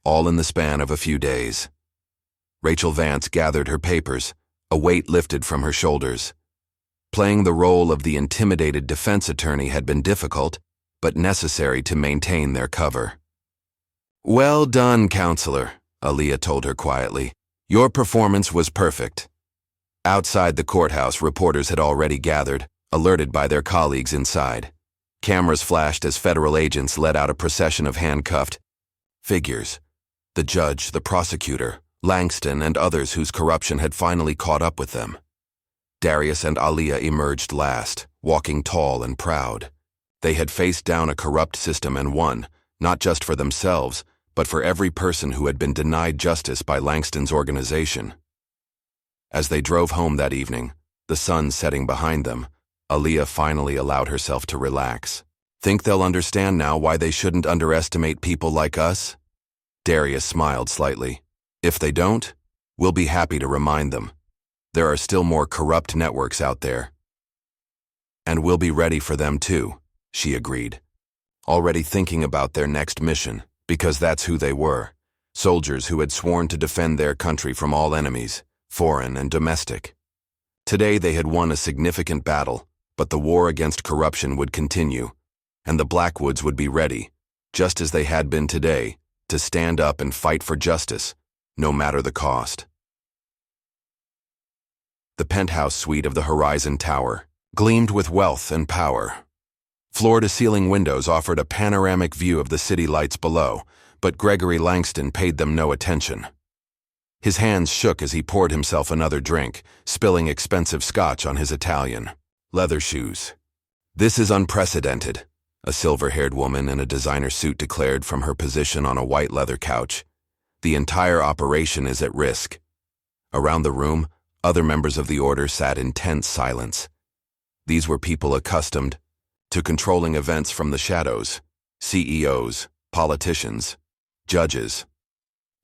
all in the span of a few days. Rachel Vance gathered her papers, a weight lifted from her shoulders. Playing the role of the intimidated defense attorney had been difficult, but necessary to maintain their cover. "Well done, counselor," Aaliyah told her quietly. "Your performance was perfect." Outside the courthouse, reporters had already gathered, alerted by their colleagues inside. Cameras flashed as federal agents led out a procession of handcuffed figures. The judge, the prosecutor, Langston, and others whose corruption had finally caught up with them. Darius and Aaliyah emerged last, walking tall and proud. They had faced down a corrupt system and won, not just for themselves, but for every person who had been denied justice by Langston's organization. As they drove home that evening, the sun setting behind them, Aaliyah finally allowed herself to relax. "Think they'll understand now why they shouldn't underestimate people like us?" Darius smiled slightly. "If they don't, we'll be happy to remind them. There are still more corrupt networks out there. And we'll be ready for them too," she agreed, already thinking about their next mission, because that's who they were, soldiers who had sworn to defend their country from all enemies, foreign and domestic. Today they had won a significant battle, but the war against corruption would continue, and the Blackwoods would be ready, just as they had been today, to stand up and fight for justice, no matter the cost. The penthouse suite of the Horizon Tower gleamed with wealth and power. Floor-to-ceiling windows offered a panoramic view of the city lights below, but Gregory Langston paid them no attention. His hands shook as he poured himself another drink, spilling expensive scotch on his Italian leather shoes. "This is unprecedented," a silver-haired woman in a designer suit declared from her position on a white leather couch. "The entire operation is at risk." Around the room, other members of the order sat in tense silence. These were people accustomed to controlling events from the shadows: CEOs, politicians, judges.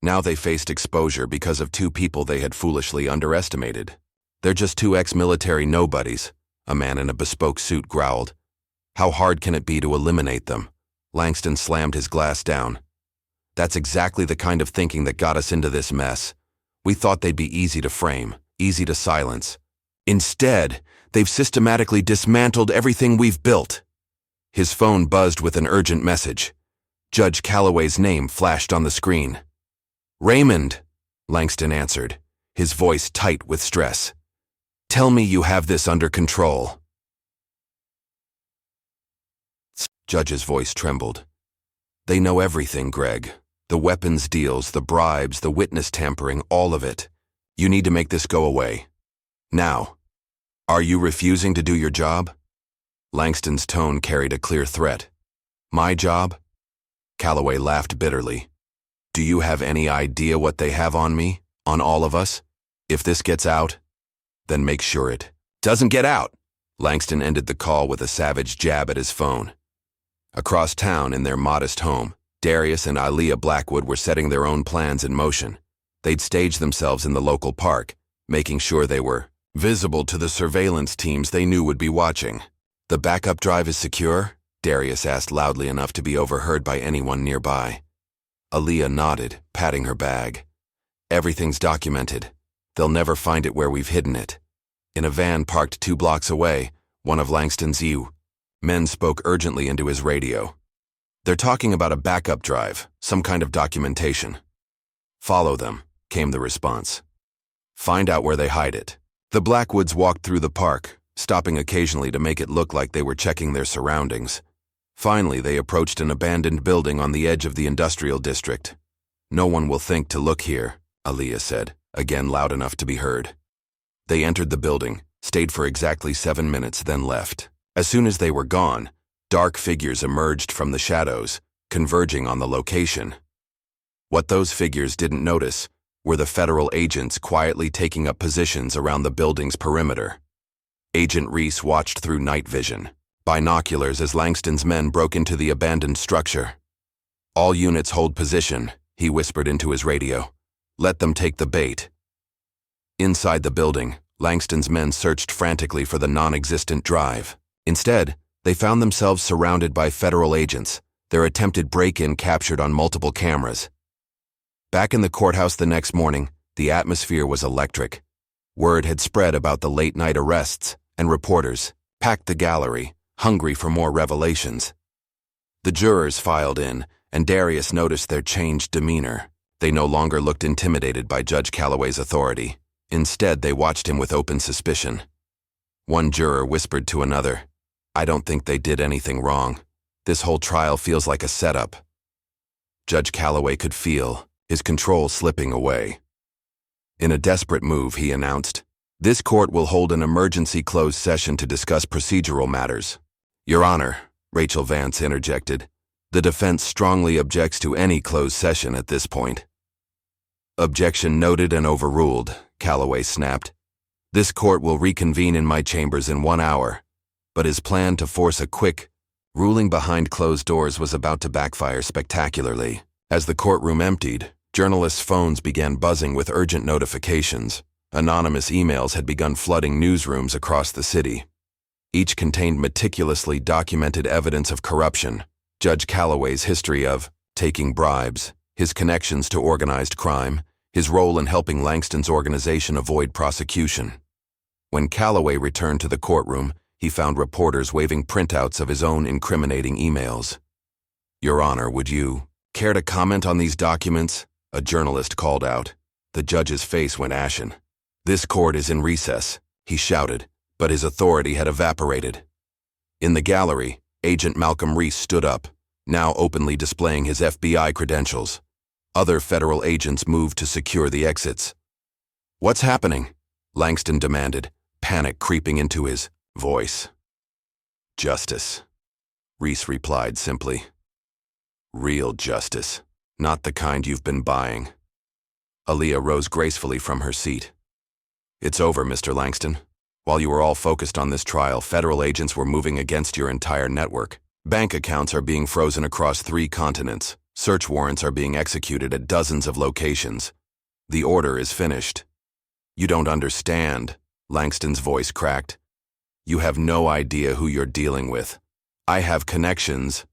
Now they faced exposure because of two people they had foolishly underestimated. "They're just two ex-military nobodies," a man in a bespoke suit growled. "How hard can it be to eliminate them?" Langston slammed his glass down. "That's exactly the kind of thinking that got us into this mess. We thought they'd be easy to frame, easy to silence. Instead, they've systematically dismantled everything we've built." His phone buzzed with an urgent message. Judge Calloway's name flashed on the screen. "Raymond," Langston answered, his voice tight with stress. "Tell me you have this under control." Judge's voice trembled. "They know everything, Greg. The weapons deals, the bribes, the witness tampering, all of it. You need to make this go away. Now. Are you refusing to do your job?" Langston's tone carried a clear threat. "My job?" Calloway laughed bitterly. "Do you have any idea what they have on me, on all of us? If this gets out, then make sure it doesn't get out." Langston ended the call with a savage jab at his phone. Across town, in their modest home, Darius and Aaliyah Blackwood were setting their own plans in motion. They'd staged themselves in the local park, making sure they were visible to the surveillance teams they knew would be watching. "The backup drive is secure?" Darius asked loudly enough to be overheard by anyone nearby. Aaliyah nodded, patting her bag. "Everything's documented. They'll never find it where we've hidden it." In a van parked 2 blocks away, one of Langston's men spoke urgently into his radio. "They're talking about a backup drive, some kind of documentation." "Follow them," came the response. "Find out where they hide it." The Blackwoods walked through the park, stopping occasionally to make it look like they were checking their surroundings. Finally, they approached an abandoned building on the edge of the industrial district. "No one will think to look here," Aaliyah said, again loud enough to be heard. They entered the building, stayed for exactly 7 minutes, then left. As soon as they were gone, dark figures emerged from the shadows, converging on the location. What those figures didn't notice were the federal agents quietly taking up positions around the building's perimeter. Agent Reese watched through night vision, binoculars, as Langston's men broke into the abandoned structure. "All units hold position," he whispered into his radio. "Let them take the bait." Inside the building, Langston's men searched frantically for the non-existent drive. Instead, they found themselves surrounded by federal agents, their attempted break-in captured on multiple cameras. Back in the courthouse the next morning, the atmosphere was electric. Word had spread about the late-night arrests, and reporters packed the gallery, hungry for more revelations. The jurors filed in, and Darius noticed their changed demeanor. They no longer looked intimidated by Judge Calloway's authority. Instead, they watched him with open suspicion. One juror whispered to another, "I don't think they did anything wrong. This whole trial feels like a setup." Judge Calloway could feel his control slipping away. In a desperate move, he announced, "This court will hold an emergency closed session to discuss procedural matters." "Your Honor," Rachel Vance interjected, "the defense strongly objects to any closed session at this point." "Objection noted and overruled," Calloway snapped. "This court will reconvene in my chambers in 1 hour." But his plan to force a quick ruling behind closed doors was about to backfire spectacularly. As the courtroom emptied, journalists' phones began buzzing with urgent notifications. Anonymous emails had begun flooding newsrooms across the city. Each contained meticulously documented evidence of corruption, Judge Calloway's history of taking bribes, his connections to organized crime, his role in helping Langston's organization avoid prosecution. When Calloway returned to the courtroom, he found reporters waving printouts of his own incriminating emails. "Your Honor, would you care to comment on these documents?" a journalist called out. The judge's face went ashen. "This court is in recess," he shouted, but his authority had evaporated. In the gallery, Agent Malcolm Reese stood up, now openly displaying his FBI credentials. Other federal agents moved to secure the exits. "What's happening?" Langston demanded, panic creeping into his voice. "Justice," Reese replied simply. "Real justice, not the kind you've been buying." Aaliyah rose gracefully from her seat. "It's over, Mr. Langston. While you were all focused on this trial, federal agents were moving against your entire network. Bank accounts are being frozen across 3 continents. Search warrants are being executed at dozens of locations. The order is finished." "You don't understand," Langston's voice cracked. "You have no idea who you're dealing with. I have connections."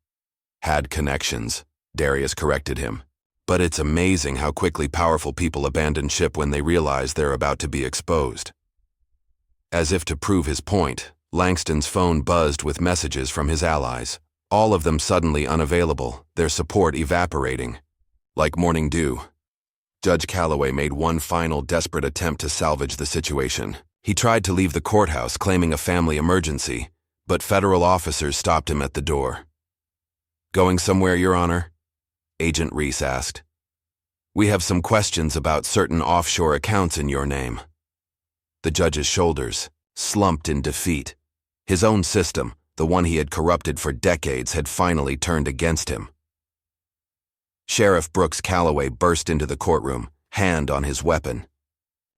"Had connections," Darius corrected him. "But it's amazing how quickly powerful people abandon ship when they realize they're about to be exposed." As if to prove his point, Langston's phone buzzed with messages from his allies, all of them suddenly unavailable, their support evaporating. Like morning dew. Judge Calloway made one final desperate attempt to salvage the situation. He tried to leave the courthouse, claiming a family emergency, but federal officers stopped him at the door. "Going somewhere, Your Honor?" Agent Reese asked. "We have some questions about certain offshore accounts in your name." The judge's shoulders slumped in defeat. His own system, the one he had corrupted for decades, had finally turned against him. Sheriff Brooks Calloway burst into the courtroom, hand on his weapon.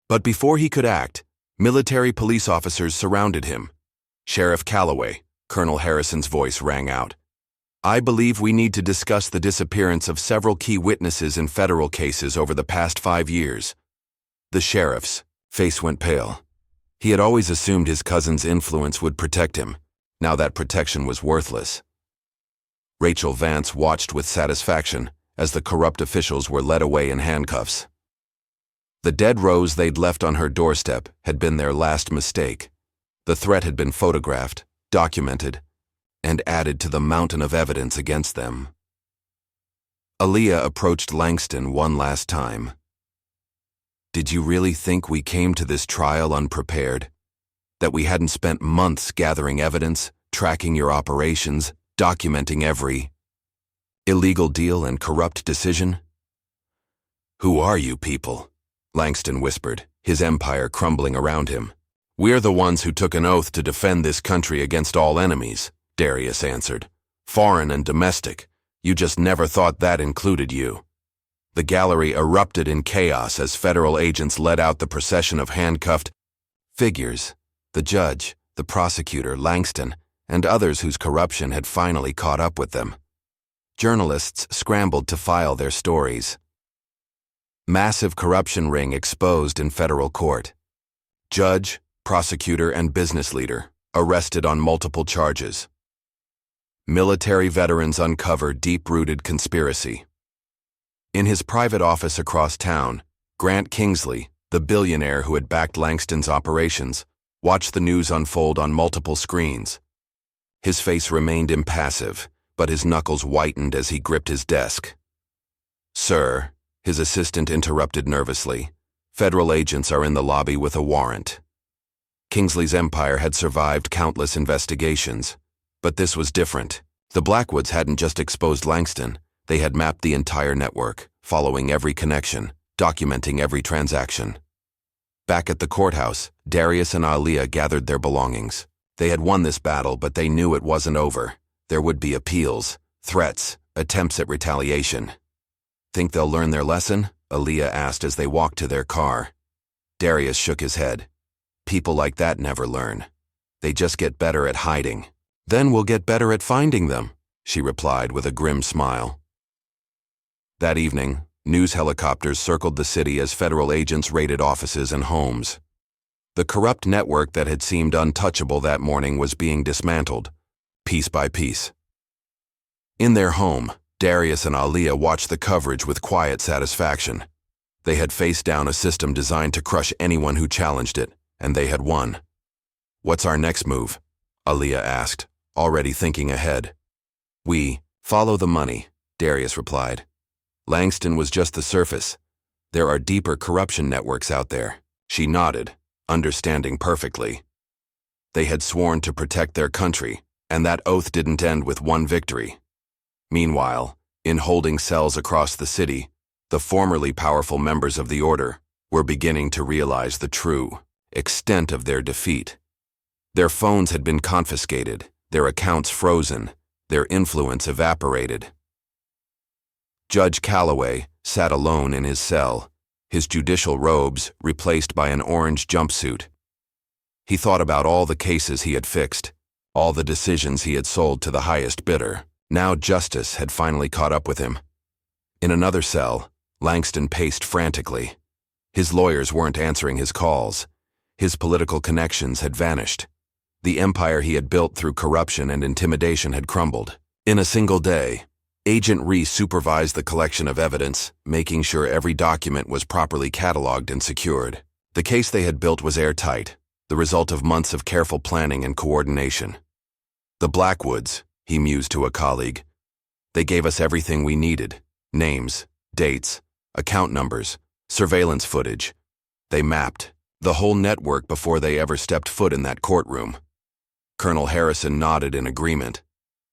But before he could act, military police officers surrounded him. "Sheriff Calloway," Colonel Harrison's voice rang out. "I believe we need to discuss the disappearance of several key witnesses in federal cases over the past 5 years." The sheriff's face went pale. He had always assumed his cousin's influence would protect him. Now that protection was worthless. Rachel Vance watched with satisfaction as the corrupt officials were led away in handcuffs. The dead rose they'd left on her doorstep had been their last mistake. The threat had been photographed, documented, and added to the mountain of evidence against them. Aaliyah approached Langston one last time. "Did you really think we came to this trial unprepared? That we hadn't spent months gathering evidence, tracking your operations, documenting every illegal deal and corrupt decision?" "Who are you people?" Langston whispered, his empire crumbling around him. "We're the ones who took an oath to defend this country against all enemies," Darius answered. "Foreign and domestic. You just never thought that included you." The gallery erupted in chaos as federal agents led out the procession of handcuffed figures. The judge, the prosecutor, Langston, and others whose corruption had finally caught up with them. Journalists scrambled to file their stories. Massive corruption ring exposed in federal court. Judge, prosecutor, and business leader, arrested on multiple charges. Military veterans uncover deep-rooted conspiracy. In his private office across town, Grant Kingsley, the billionaire who had backed Langston's operations, watched the news unfold on multiple screens. His face remained impassive, but his knuckles whitened as he gripped his desk. "Sir," his assistant interrupted nervously, "federal agents are in the lobby with a warrant." Kingsley's empire had survived countless investigations, but this was different. The Blackwoods hadn't just exposed Langston, they had mapped the entire network, following every connection, documenting every transaction. Back at the courthouse, Darius and Aaliyah gathered their belongings. They had won this battle, but they knew it wasn't over. There would be appeals, threats, attempts at retaliation. "Think they'll learn their lesson?" Aaliyah asked as they walked to their car. Darius shook his head. "People like that never learn. They just get better at hiding." "Then we'll get better at finding them," she replied with a grim smile. That evening, news helicopters circled the city as federal agents raided offices and homes. The corrupt network that had seemed untouchable that morning was being dismantled, piece by piece. In their home, Darius and Aaliyah watched the coverage with quiet satisfaction. They had faced down a system designed to crush anyone who challenged it, and they had won. "What's our next move?" Aaliyah asked, already thinking ahead. "We follow the money," Darius replied. "Langston was just the surface. There are deeper corruption networks out there." She nodded, understanding perfectly. They had sworn to protect their country, and that oath didn't end with one victory. Meanwhile, in holding cells across the city, the formerly powerful members of the Order were beginning to realize the true extent of their defeat. Their phones had been confiscated, their accounts frozen, their influence evaporated. Judge Calloway sat alone in his cell, his judicial robes replaced by an orange jumpsuit. He thought about all the cases he had fixed, all the decisions he had sold to the highest bidder. Now justice had finally caught up with him. In another cell, Langston paced frantically. His lawyers weren't answering his calls. His political connections had vanished. The empire he had built through corruption and intimidation had crumbled. In a single day, Agent Reese supervised the collection of evidence, making sure every document was properly cataloged and secured. The case they had built was airtight, the result of months of careful planning and coordination. "The Blackwoods," he mused to a colleague. "They gave us everything we needed: names, dates, account numbers, surveillance footage. They mapped the whole network before they ever stepped foot in that courtroom." Colonel Harrison nodded in agreement.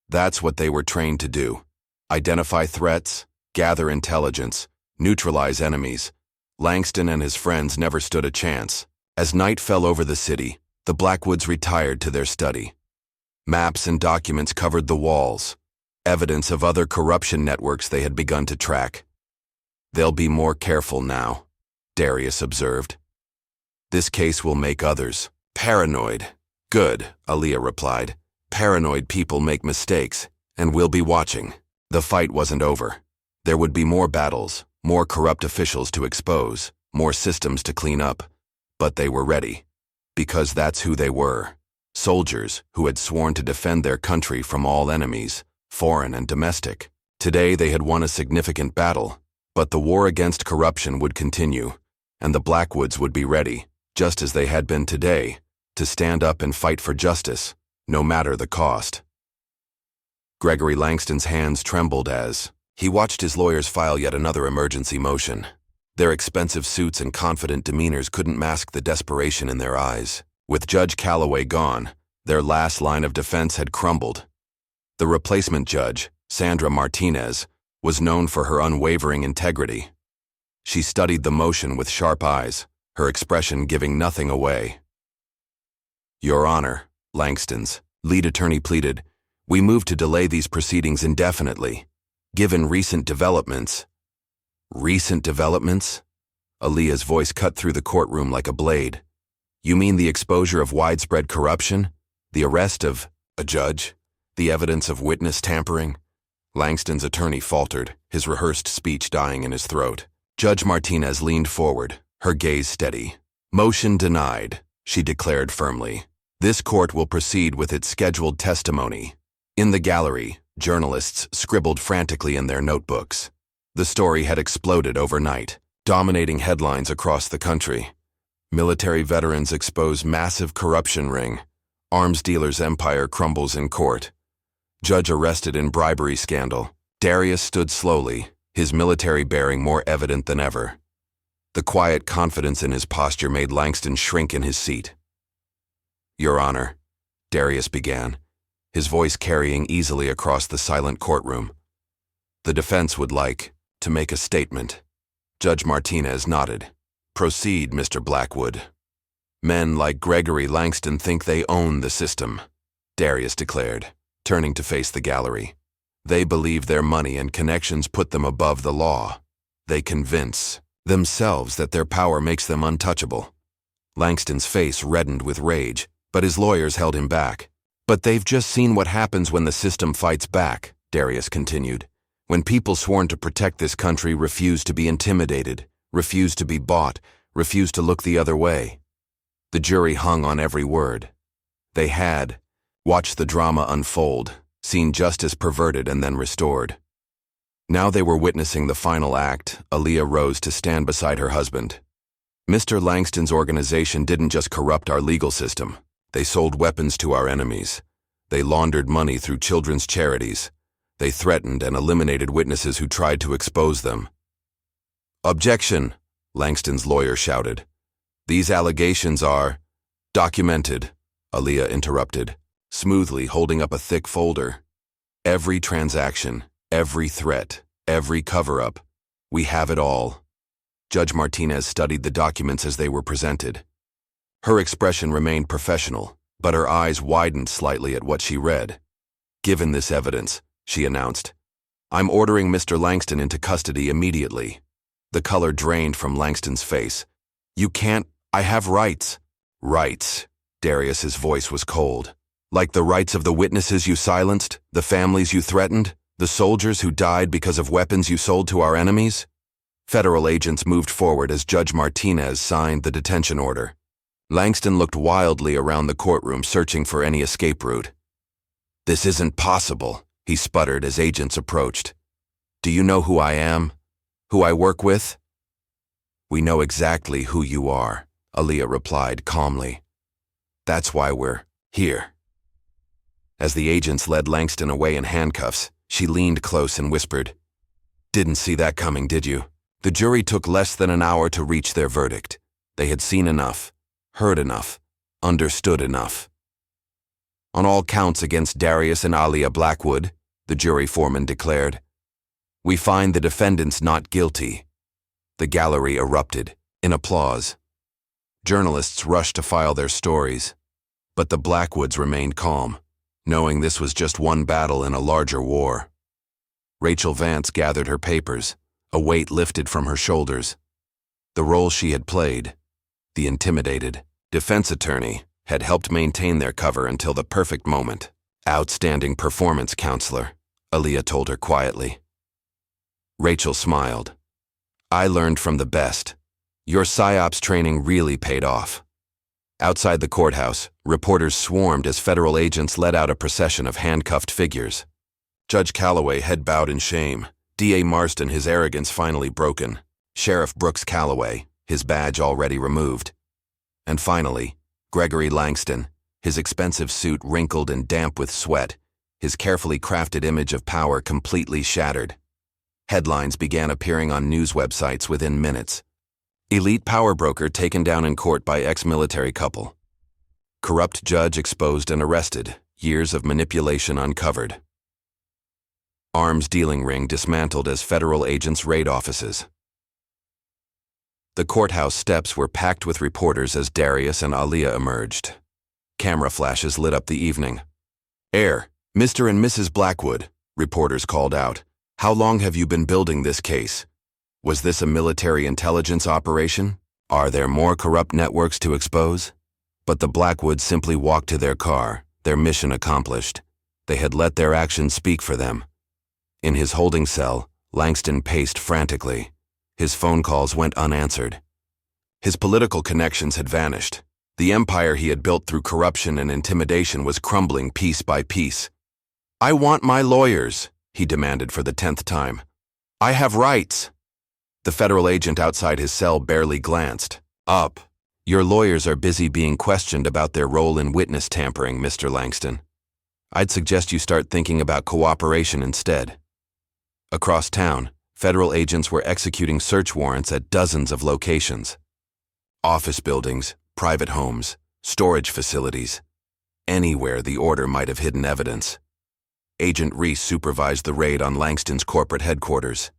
That's what they were trained to do: identify threats, gather intelligence, neutralize enemies. Langston and his friends never stood a chance. As night fell over the city, the Blackwoods retired to their study. Maps and documents covered the walls, evidence of other corruption networks they had begun to track. "They'll be more careful now," Darius observed. "This case will make others paranoid." "Good," Aaliyah replied. "Paranoid people make mistakes, and we'll be watching." The fight wasn't over. There would be more battles, more corrupt officials to expose, more systems to clean up. But they were ready, because that's who they were. Soldiers who had sworn to defend their country from all enemies, foreign and domestic. Today they had won a significant battle, but the war against corruption would continue, and the Blackwoods would be ready, just as they had been today, to stand up and fight for justice, no matter the cost. Gregory Langston's hands trembled as he watched his lawyers file yet another emergency motion. Their expensive suits and confident demeanors couldn't mask the desperation in their eyes. With Judge Calloway gone, their last line of defense had crumbled. The replacement judge, Sandra Martinez, was known for her unwavering integrity. She studied the motion with sharp eyes, her expression giving nothing away. "Your Honor," Langston's lead attorney pleaded, "we move to delay these proceedings indefinitely. Given recent developments." "Recent developments?" Aaliyah's voice cut through the courtroom like a blade. "You mean the exposure of widespread corruption? The arrest of a judge? The evidence of witness tampering?" Langston's attorney faltered, his rehearsed speech dying in his throat. Judge Martinez leaned forward, her gaze steady. "Motion denied," she declared firmly. This court will proceed with its scheduled testimony. In the gallery, journalists scribbled frantically in their notebooks. The story had exploded overnight, dominating headlines across the country. Military veterans expose massive corruption ring. Arms dealer's empire crumbles in court. Judge arrested in bribery scandal. Darius stood slowly, his military bearing more evident than ever. The quiet confidence in his posture made Langston shrink in his seat. "Your Honor," Darius began, his voice carrying easily across the silent courtroom. "The defense would like to make a statement." Judge Martinez nodded. "Proceed, Mr. Blackwood." "Men like Gregory Langston think they own the system," Darius declared, turning to face the gallery. "They believe their money and connections put them above the law. They convince themselves that their power makes them untouchable." Langston's face reddened with rage, but his lawyers held him back. "But they've just seen what happens when the system fights back," Darius continued. "When people sworn to protect this country refuse to be intimidated, refuse to be bought, refuse to look the other way." The jury hung on every word. They had watched the drama unfold, seen justice perverted and then restored. Now they were witnessing the final act. Aaliyah rose to stand beside her husband. "Mr. Langston's organization didn't just corrupt our legal system. They sold weapons to our enemies. They laundered money through children's charities. They threatened and eliminated witnesses who tried to expose them." "Objection," Langston's lawyer shouted. "These allegations are documented," Aaliyah interrupted, smoothly holding up a thick folder. "Every transaction, every threat, every cover-up. We have it all." Judge Martinez studied the documents as they were presented. Her expression remained professional, but her eyes widened slightly at what she read. "Given this evidence," she announced, "I'm ordering Mr. Langston into custody immediately." The color drained from Langston's face. "You can't. I have rights." "Rights?" Darius's voice was cold. "Like the rights of the witnesses you silenced, the families you threatened, the soldiers who died because of weapons you sold to our enemies?" Federal agents moved forward as Judge Martinez signed the detention order. Langston looked wildly around the courtroom, searching for any escape route. "This isn't possible," he sputtered as agents approached. "Do you know who I am? Who I work with?" "We know exactly who you are," Aaliyah replied calmly. "That's why we're here." As the agents led Langston away in handcuffs, she leaned close and whispered, "Didn't see that coming, did you?" The jury took less than an hour to reach their verdict. They had seen enough, heard enough, understood enough. "On all counts against Darius and Aaliyah Blackwood," the jury foreman declared, "we find the defendants not guilty." The gallery erupted in applause. Journalists rushed to file their stories, but the Blackwoods remained calm, knowing this was just one battle in a larger war. Rachel Vance gathered her papers, a weight lifted from her shoulders. The role she had played, the intimidated defense attorney, had helped maintain their cover until the perfect moment. "Outstanding performance, counselor," Aaliyah told her quietly. Rachel smiled. "I learned from the best. Your PsyOps training really paid off." Outside the courthouse, reporters swarmed as federal agents led out a procession of handcuffed figures. Judge Calloway head bowed in shame, D.A. Marston his arrogance finally broken, Sheriff Brooks Calloway, his badge already removed. And finally, Gregory Langston, his expensive suit wrinkled and damp with sweat, his carefully crafted image of power completely shattered. Headlines began appearing on news websites within minutes. Elite power broker taken down in court by ex-military couple. Corrupt judge exposed and arrested, years of manipulation uncovered. Arms dealing ring dismantled as federal agents raid offices. The courthouse steps were packed with reporters as Darius and Aaliyah emerged. Camera flashes lit up the evening. "Air, Mr. and Mrs. Blackwood," reporters called out. "How long have you been building this case? Was this a military intelligence operation? Are there more corrupt networks to expose?" But the Blackwoods simply walked to their car, their mission accomplished. They had let their actions speak for them. In his holding cell, Langston paced frantically. His phone calls went unanswered. His political connections had vanished. The empire he had built through corruption and intimidation was crumbling piece by piece. "I want my lawyers," he demanded for the 10th time. "I have rights." The federal agent outside his cell barely glanced up. "Your lawyers are busy being questioned about their role in witness tampering, Mr. Langston. I'd suggest you start thinking about cooperation instead." Across town, federal agents were executing search warrants at dozens of locations. Office buildings, private homes, storage facilities. Anywhere the order might have hidden evidence. Agent Reese supervised the raid on Langston's corporate headquarters.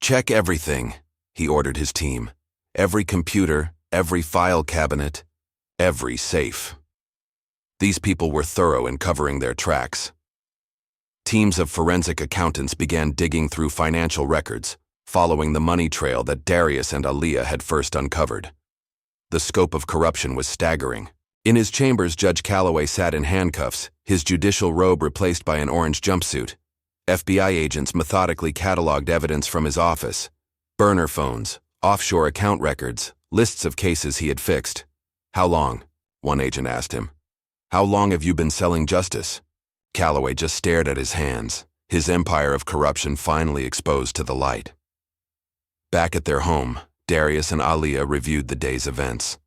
"Check everything," he ordered his team. "Every computer, every file cabinet, every safe." These people were thorough in covering their tracks. Teams of forensic accountants began digging through financial records, following the money trail that Darius and Aaliyah had first uncovered. The scope of corruption was staggering. In his chambers, Judge Calloway sat in handcuffs, his judicial robe replaced by an orange jumpsuit. FBI agents methodically cataloged evidence from his office: burner phones, offshore account records, lists of cases he had fixed. "How long?" one agent asked him. "How long have you been selling justice?" Calloway just stared at his hands, his empire of corruption finally exposed to the light. Back at their home, Darius and Aaliyah reviewed the day's events.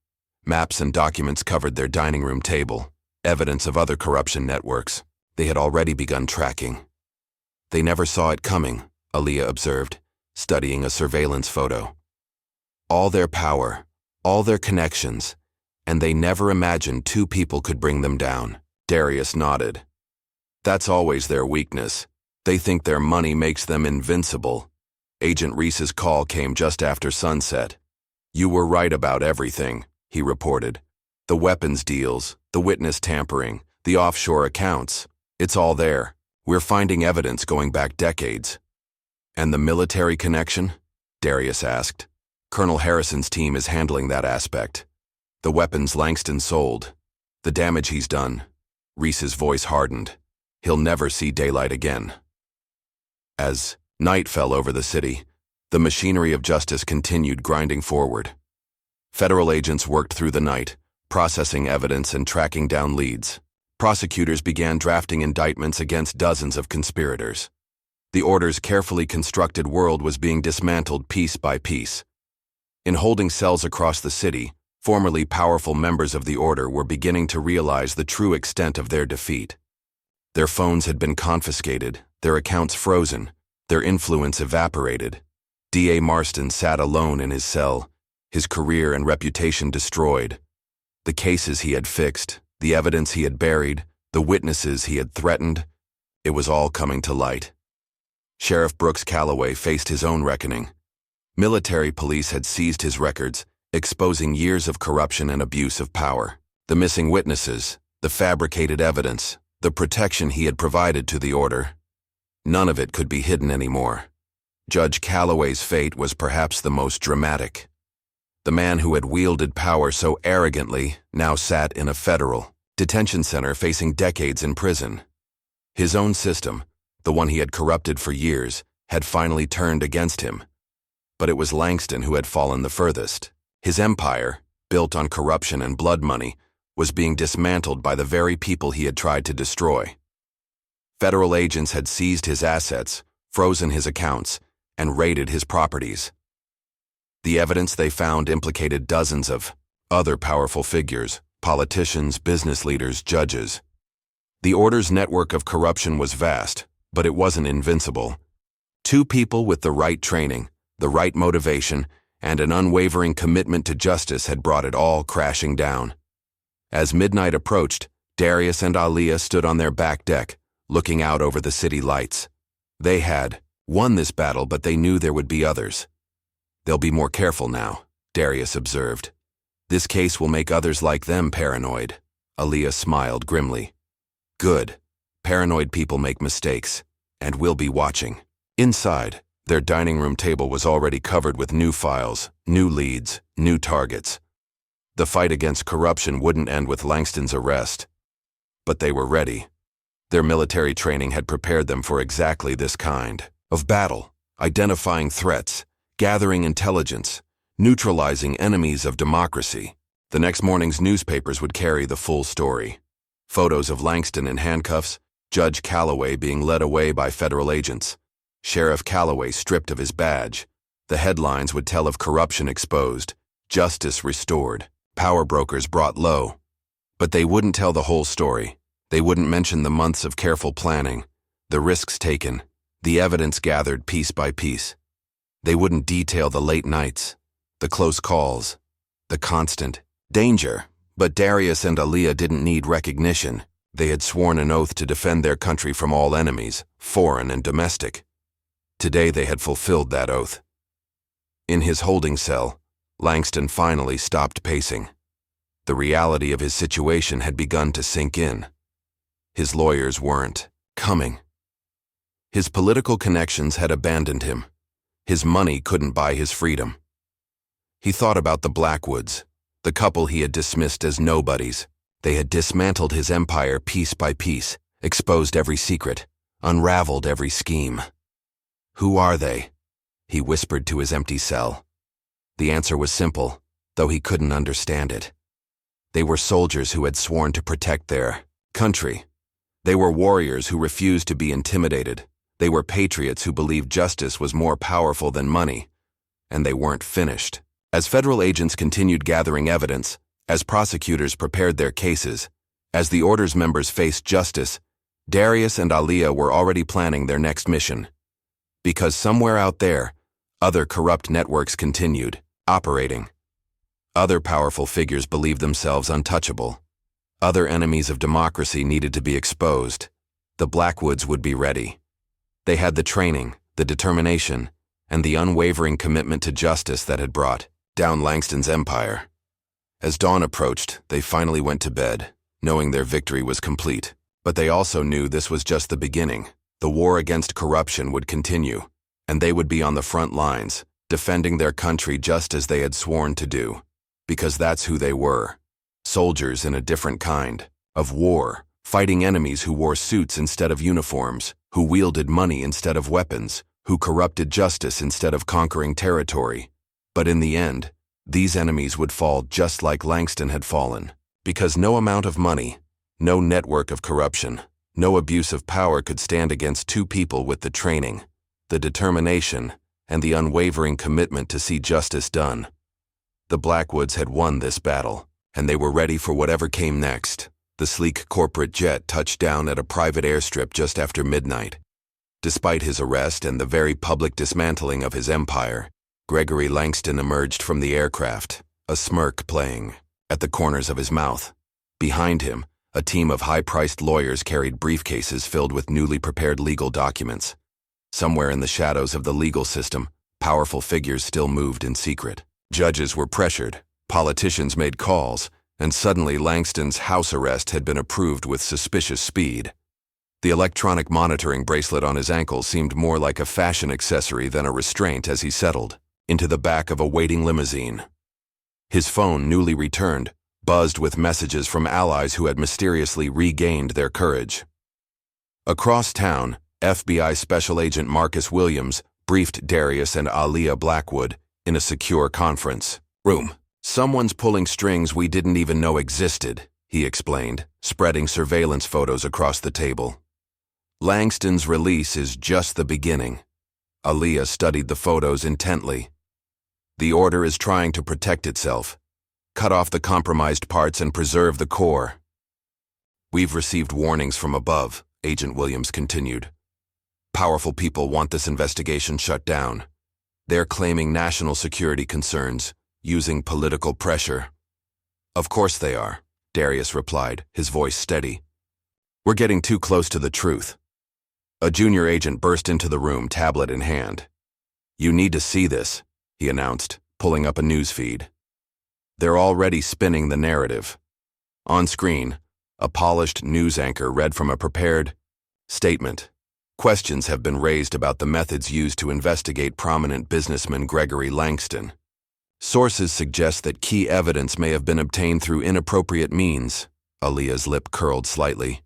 Maps and documents covered their dining room table, evidence of other corruption networks they had already begun tracking. "They never saw it coming," Aaliyah observed, studying a surveillance photo. "All their power, all their connections, and they never imagined two people could bring them down." Darius nodded. "That's always their weakness. They think their money makes them invincible." Agent Reese's call came just after sunset. "You were right about everything," he reported. "The weapons deals, the witness tampering, the offshore accounts. It's all there. We're finding evidence going back decades." "And the military connection?" Darius asked. "Colonel Harrison's team is handling that aspect. The weapons Langston sold, the damage he's done." Reese's voice hardened. "He'll never see daylight again." As night fell over the city, the machinery of justice continued grinding forward. Federal agents worked through the night, processing evidence and tracking down leads. Prosecutors began drafting indictments against dozens of conspirators. The order's carefully constructed world was being dismantled piece by piece. In holding cells across the city, formerly powerful members of the order were beginning to realize the true extent of their defeat. Their phones had been confiscated, their accounts frozen, their influence evaporated. D.A. Marston sat alone in his cell, his career and reputation destroyed. The cases he had fixed, the evidence he had buried, the witnesses he had threatened, it was all coming to light. Sheriff Brooks Calloway faced his own reckoning. Military police had seized his records, exposing years of corruption and abuse of power. The missing witnesses, the fabricated evidence, the protection he had provided to the order. None of it could be hidden anymore. Judge Calloway's fate was perhaps the most dramatic. The man who had wielded power so arrogantly now sat in a federal detention center facing decades in prison. His own system, the one he had corrupted for years, had finally turned against him. But it was Langston who had fallen the furthest. His empire, built on corruption and blood money, was being dismantled by the very people he had tried to destroy. Federal agents had seized his assets, frozen his accounts, and raided his properties. The evidence they found implicated dozens of other powerful figures, politicians, business leaders, judges. The order's network of corruption was vast, but it wasn't invincible. Two people with the right training, the right motivation, and an unwavering commitment to justice had brought it all crashing down. As midnight approached, Darius and Aaliyah stood on their back deck, looking out over the city lights. They had won this battle, but they knew there would be others. "They'll be more careful now," Darius observed. "This case will make others like them paranoid." Aaliyah smiled grimly. "Good. Paranoid people make mistakes, and we'll be watching." Inside, their dining room table was already covered with new files, new leads, new targets. The fight against corruption wouldn't end with Langston's arrest. But they were ready. Their military training had prepared them for exactly this kind of battle, identifying threats, gathering intelligence, neutralizing enemies of democracy. The next morning's newspapers would carry the full story. Photos of Langston in handcuffs, Judge Calloway being led away by federal agents, Sheriff Calloway stripped of his badge. The headlines would tell of corruption exposed, justice restored, power brokers brought low. But they wouldn't tell the whole story. They wouldn't mention the months of careful planning, the risks taken, the evidence gathered piece by piece. They wouldn't detail the late nights, the close calls, the constant danger. But Darius and Aaliyah didn't need recognition. They had sworn an oath to defend their country from all enemies, foreign and domestic. Today they had fulfilled that oath. In his holding cell, Langston finally stopped pacing. The reality of his situation had begun to sink in. His lawyers weren't coming. His political connections had abandoned him. His money couldn't buy his freedom. He thought about the Blackwoods, the couple he had dismissed as nobodies. They had dismantled his empire piece by piece, exposed every secret, unraveled every scheme. Who are they? He whispered to his empty cell. The answer was simple, though he couldn't understand it. They were soldiers who had sworn to protect their country. They were warriors who refused to be intimidated. They were patriots who believed justice was more powerful than money. And they weren't finished. As federal agents continued gathering evidence, as prosecutors prepared their cases, as the Order's members faced justice, Darius and Aaliyah were already planning their next mission. Because somewhere out there, other corrupt networks continued operating. Other powerful figures believed themselves untouchable. Other enemies of democracy needed to be exposed. The Blackwoods would be ready. They had the training, the determination, and the unwavering commitment to justice that had brought down Langston's empire. As dawn approached, they finally went to bed, knowing their victory was complete. But they also knew this was just the beginning. The war against corruption would continue, and they would be on the front lines, defending their country just as they had sworn to do. Because that's who they were. Soldiers in a different kind of war, fighting enemies who wore suits instead of uniforms, who wielded money instead of weapons, who corrupted justice instead of conquering territory. But in the end, these enemies would fall just like Langston had fallen. Because no amount of money, no network of corruption, no abuse of power could stand against two people with the training, the determination, and the unwavering commitment to see justice done. The Blackwoods had won this battle, and they were ready for whatever came next. The sleek corporate jet touched down at a private airstrip just after midnight. Despite his arrest and the very public dismantling of his empire, Gregory Langston emerged from the aircraft, a smirk playing at the corners of his mouth. Behind him, a team of high-priced lawyers carried briefcases filled with newly prepared legal documents. Somewhere in the shadows of the legal system, powerful figures still moved in secret. Judges were pressured, politicians made calls, and suddenly Langston's house arrest had been approved with suspicious speed. The electronic monitoring bracelet on his ankle seemed more like a fashion accessory than a restraint as he settled into the back of a waiting limousine. His phone, newly returned, buzzed with messages from allies who had mysteriously regained their courage. Across town, FBI Special Agent Marcus Williams briefed Darius and Aaliyah Blackwood in a secure conference room. "Someone's pulling strings we didn't even know existed," he explained, spreading surveillance photos across the table. "Langston's release is just the beginning." Aaliyah studied the photos intently. "The Order is trying to protect itself, cut off the compromised parts and preserve the core." "We've received warnings from above," Agent Williams continued. "Powerful people want this investigation shut down. They're claiming national security concerns, using political pressure." "Of course they are," Darius replied, his voice steady. "We're getting too close to the truth." A junior agent burst into the room, tablet in hand. "You need to see this," he announced, pulling up a news feed. They're already spinning the narrative. On screen, a polished news anchor read from a prepared statement. Questions have been raised about the methods used to investigate prominent businessman Gregory Langston. Sources suggest that key evidence may have been obtained through inappropriate means. Aaliyah's lip curled slightly.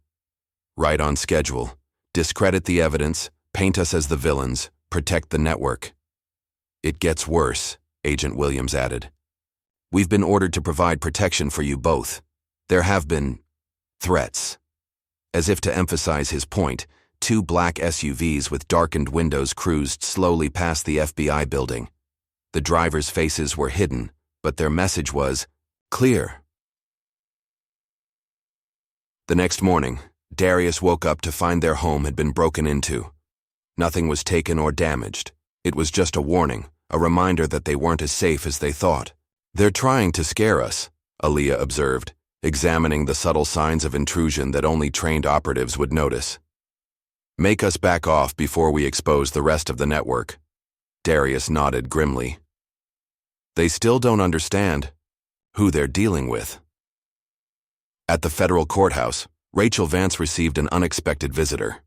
"Right on schedule. Discredit the evidence, paint us as the villains, protect the network." "It gets worse," Agent Williams added. We've been ordered to provide protection for you both. There have been threats. As if to emphasize his point, 2 black SUVs with darkened windows cruised slowly past the FBI building. The drivers' faces were hidden, but their message was clear. The next morning, Darius woke up to find their home had been broken into. Nothing was taken or damaged. It was just a warning, a reminder that they weren't as safe as they thought. "They're trying to scare us," Aaliyah observed, examining the subtle signs of intrusion that only trained operatives would notice. "Make us back off before we expose the rest of the network." Darius nodded grimly. They still don't understand who they're dealing with. At the federal courthouse, Rachel Vance received an unexpected visitor.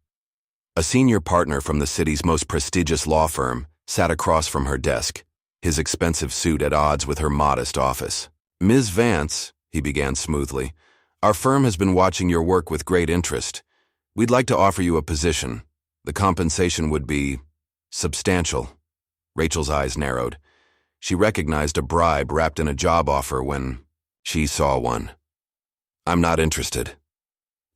A senior partner from the city's most prestigious law firm sat across from her desk, his expensive suit at odds with her modest office. "Ms. Vance," he began smoothly, "our firm has been watching your work with great interest. We'd like to offer you a position. The compensation would be substantial." Rachel's eyes narrowed. She recognized a bribe wrapped in a job offer when she saw one. "I'm not interested."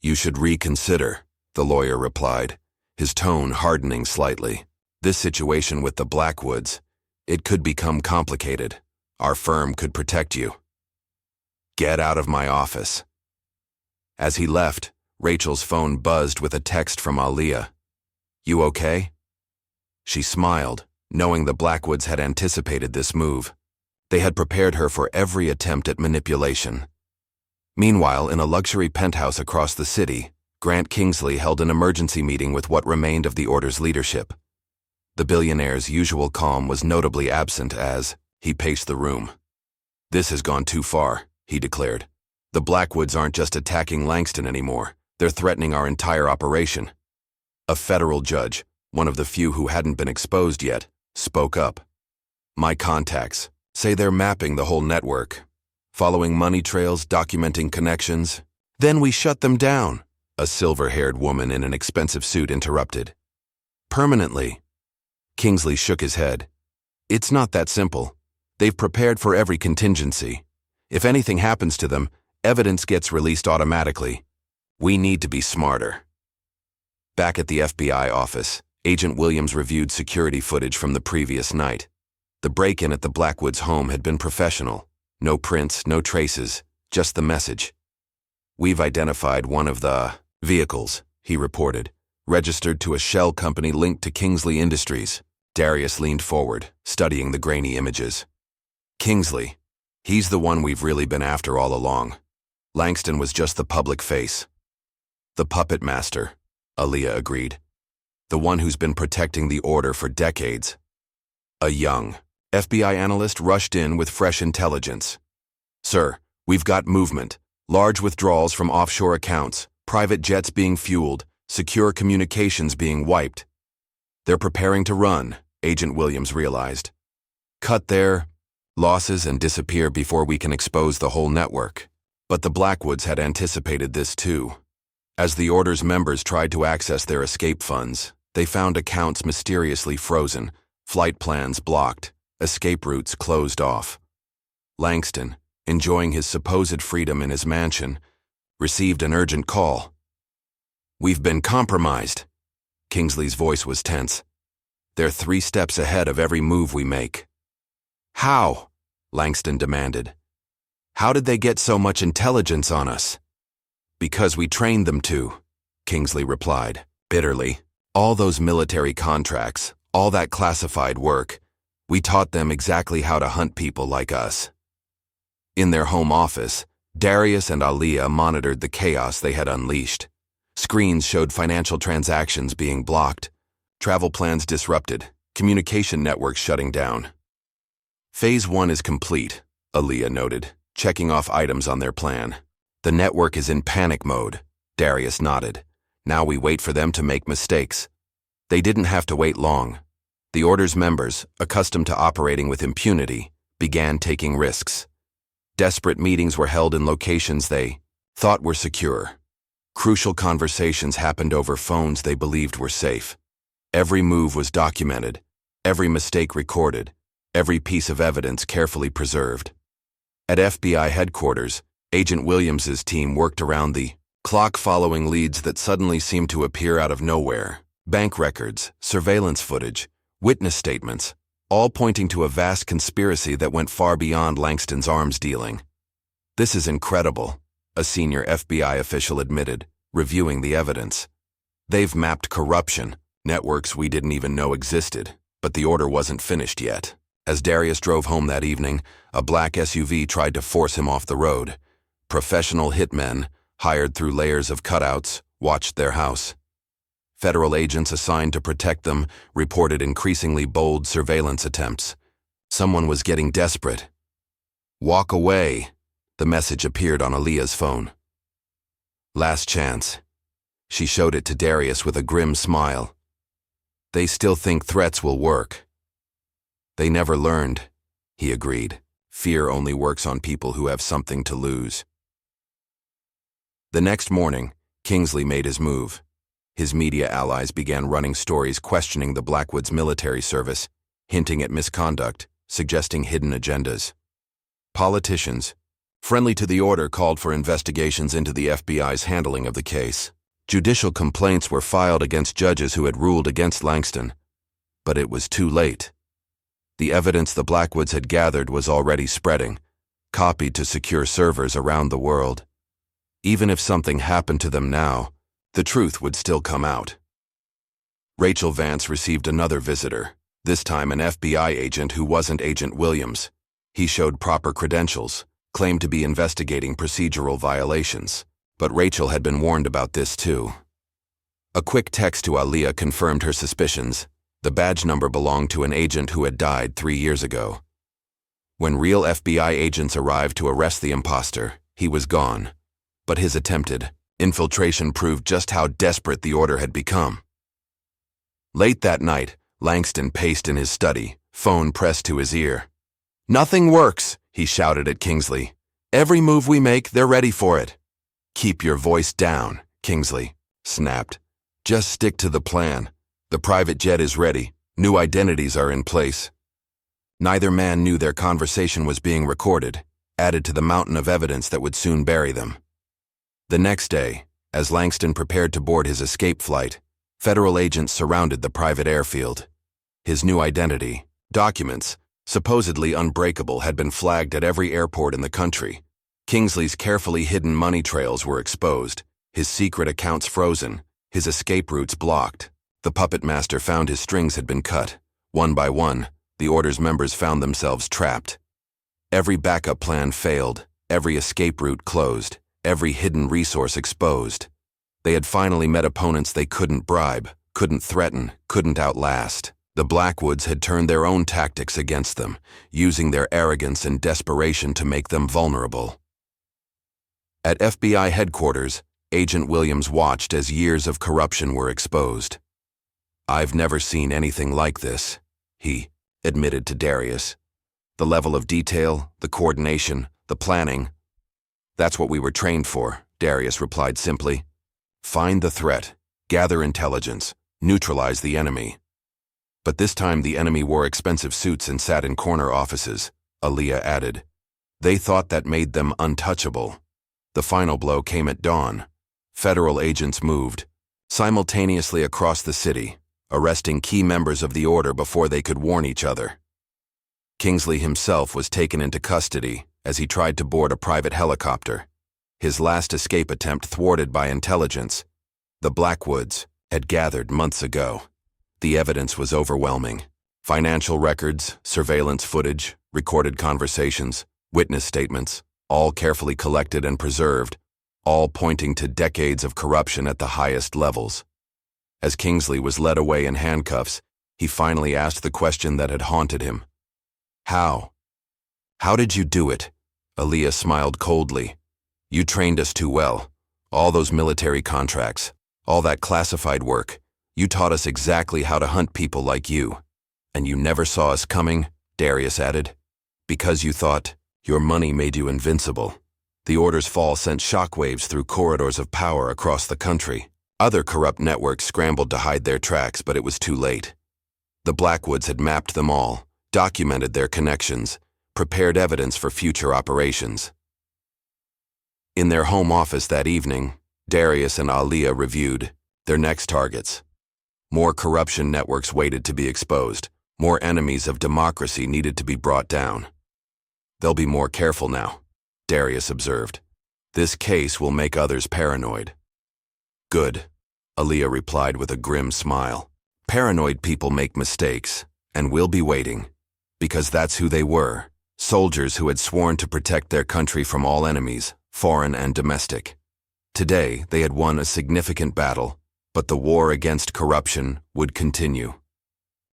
"You should reconsider," the lawyer replied, his tone hardening slightly. "This situation with the Blackwoods, it could become complicated. Our firm could protect you." "Get out of my office." As he left, Rachel's phone buzzed with a text from Aaliyah. "You okay?" She smiled, knowing the Blackwoods had anticipated this move. They had prepared her for every attempt at manipulation. Meanwhile, in a luxury penthouse across the city, Grant Kingsley held an emergency meeting with what remained of the order's leadership. The billionaire's usual calm was notably absent as he paced the room. "This has gone too far," he declared. "The Blackwoods aren't just attacking Langston anymore. They're threatening our entire operation." A federal judge, one of the few who hadn't been exposed yet, spoke up. "My contacts say they're mapping the whole network, following money trails, documenting connections." "Then we shut them down," a silver-haired woman in an expensive suit interrupted. "Permanently." Kingsley shook his head. "It's not that simple. They've prepared for every contingency. If anything happens to them, evidence gets released automatically. We need to be smarter." Back at the FBI office, Agent Williams reviewed security footage from the previous night. The break-in at the Blackwoods' home had been professional. No prints, no traces, just the message. "We've identified one of the vehicles," he reported, "registered to a shell company linked to Kingsley Industries." Darius leaned forward, studying the grainy images. "Kingsley, he's the one we've really been after all along. Langston was just the public face." "The puppet master," Aaliyah agreed. "The one who's been protecting the order for decades." A young FBI analyst rushed in with fresh intelligence. "Sir, we've got movement. Large withdrawals from offshore accounts, private jets being fueled, secure communications being wiped." "They're preparing to run," Agent Williams realized. "Cut their losses and disappear before we can expose the whole network." But the Blackwoods had anticipated this too. As the order's members tried to access their escape funds, they found accounts mysteriously frozen, flight plans blocked, escape routes closed off. Langston, enjoying his supposed freedom in his mansion, received an urgent call. "We've been compromised." Kingsley's voice was tense. "They're 3 steps ahead of every move we make." "How?" Langston demanded. "How did they get so much intelligence on us?" "Because we trained them to," Kingsley replied, bitterly. "All those military contracts, all that classified work, we taught them exactly how to hunt people like us." In their home office, Darius and Aaliyah monitored the chaos they had unleashed. Screens showed financial transactions being blocked, travel plans disrupted, communication networks shutting down. "Phase 1 is complete," Aaliyah noted, checking off items on their plan. "The network is in panic mode," Darius nodded. "Now we wait for them to make mistakes." They didn't have to wait long. The order's members, accustomed to operating with impunity, began taking risks. Desperate meetings were held in locations they thought were secure. Crucial conversations happened over phones they believed were safe. Every move was documented, every mistake recorded, every piece of evidence carefully preserved. At FBI headquarters, Agent Williams's team worked around the clock following leads that suddenly seemed to appear out of nowhere. Bank records, surveillance footage, witness statements, all pointing to a vast conspiracy that went far beyond Langston's arms dealing. "This is incredible," a senior FBI official admitted, reviewing the evidence. "They've mapped corruption, networks we didn't even know existed, but the order wasn't finished yet." As Darius drove home that evening, a black SUV tried to force him off the road. Professional hitmen, hired through layers of cutouts, watched their house. Federal agents assigned to protect them reported increasingly bold surveillance attempts. Someone was getting desperate. "Walk away," the message appeared on Aaliyah's phone. "Last chance." She showed it to Darius with a grim smile. "They still think threats will work." "They never learned," he agreed. "Fear only works on people who have something to lose." The next morning, Kingsley made his move. His media allies began running stories questioning the Blackwoods military service, hinting at misconduct, suggesting hidden agendas. Politicians, friendly to the order, called for investigations into the FBI's handling of the case. Judicial complaints were filed against judges who had ruled against Langston. But it was too late. The evidence the Blackwoods had gathered was already spreading, copied to secure servers around the world. Even if something happened to them now, the truth would still come out. Rachel Vance received another visitor, this time an FBI agent who wasn't Agent Williams. He showed proper credentials, claimed to be investigating procedural violations. But Rachel had been warned about this too. A quick text to Aaliyah confirmed her suspicions. The badge number belonged to an agent who had died 3 years ago. When real FBI agents arrived to arrest the imposter, he was gone. But his attempted infiltration proved just how desperate the order had become. Late that night, Langston paced in his study, phone pressed to his ear. "Nothing works," he shouted at Kingsley. "Every move we make, they're ready for it." "Keep your voice down," Kingsley snapped. "Just stick to the plan. The private jet is ready. New identities are in place." Neither man knew their conversation was being recorded, added to the mountain of evidence that would soon bury them. The next day, as Langston prepared to board his escape flight, federal agents surrounded the private airfield. His new identity, documents, supposedly unbreakable, had been flagged at every airport in the country. Kingsley's carefully hidden money trails were exposed, his secret accounts frozen, his escape routes blocked. The puppet master found his strings had been cut. One by one, the order's members found themselves trapped. Every backup plan failed, every escape route closed, every hidden resource exposed. They had finally met opponents they couldn't bribe, couldn't threaten, couldn't outlast. The Blackwoods had turned their own tactics against them, using their arrogance and desperation to make them vulnerable. At FBI headquarters, Agent Williams watched as years of corruption were exposed. "I've never seen anything like this," he admitted to Darius. "The level of detail, the coordination, the planning. That's what we were trained for," Darius replied simply. "Find the threat, gather intelligence, neutralize the enemy." But this time the enemy wore expensive suits and sat in corner offices, Aaliyah added. "They thought that made them untouchable." The final blow came at dawn. Federal agents moved simultaneously across the city, arresting key members of the order before they could warn each other. Kingsley himself was taken into custody as he tried to board a private helicopter, his last escape attempt thwarted by intelligence. The Blackwoods had gathered months ago. The evidence was overwhelming. Financial records, surveillance footage, recorded conversations, witness statements, all carefully collected and preserved, all pointing to decades of corruption at the highest levels. As Kingsley was led away in handcuffs, he finally asked the question that had haunted him. "How? How did you do it?" Aaliyah smiled coldly. "You trained us too well. All those military contracts, all that classified work. You taught us exactly how to hunt people like you. And you never saw us coming," Darius added, "because you thought your money made you invincible." The order's fall sent shockwaves through corridors of power across the country. Other corrupt networks scrambled to hide their tracks, but it was too late. The Blackwoods had mapped them all, documented their connections, prepared evidence for future operations. In their home office that evening, Darius and Aaliyah reviewed their next targets. More corruption networks waited to be exposed. More enemies of democracy needed to be brought down. "They'll be more careful now," Darius observed. "This case will make others paranoid." "Good," Aaliyah replied with a grim smile. "Paranoid people make mistakes, and we'll be waiting, because that's who they were, soldiers who had sworn to protect their country from all enemies, foreign and domestic. Today, they had won a significant battle, but the war against corruption would continue.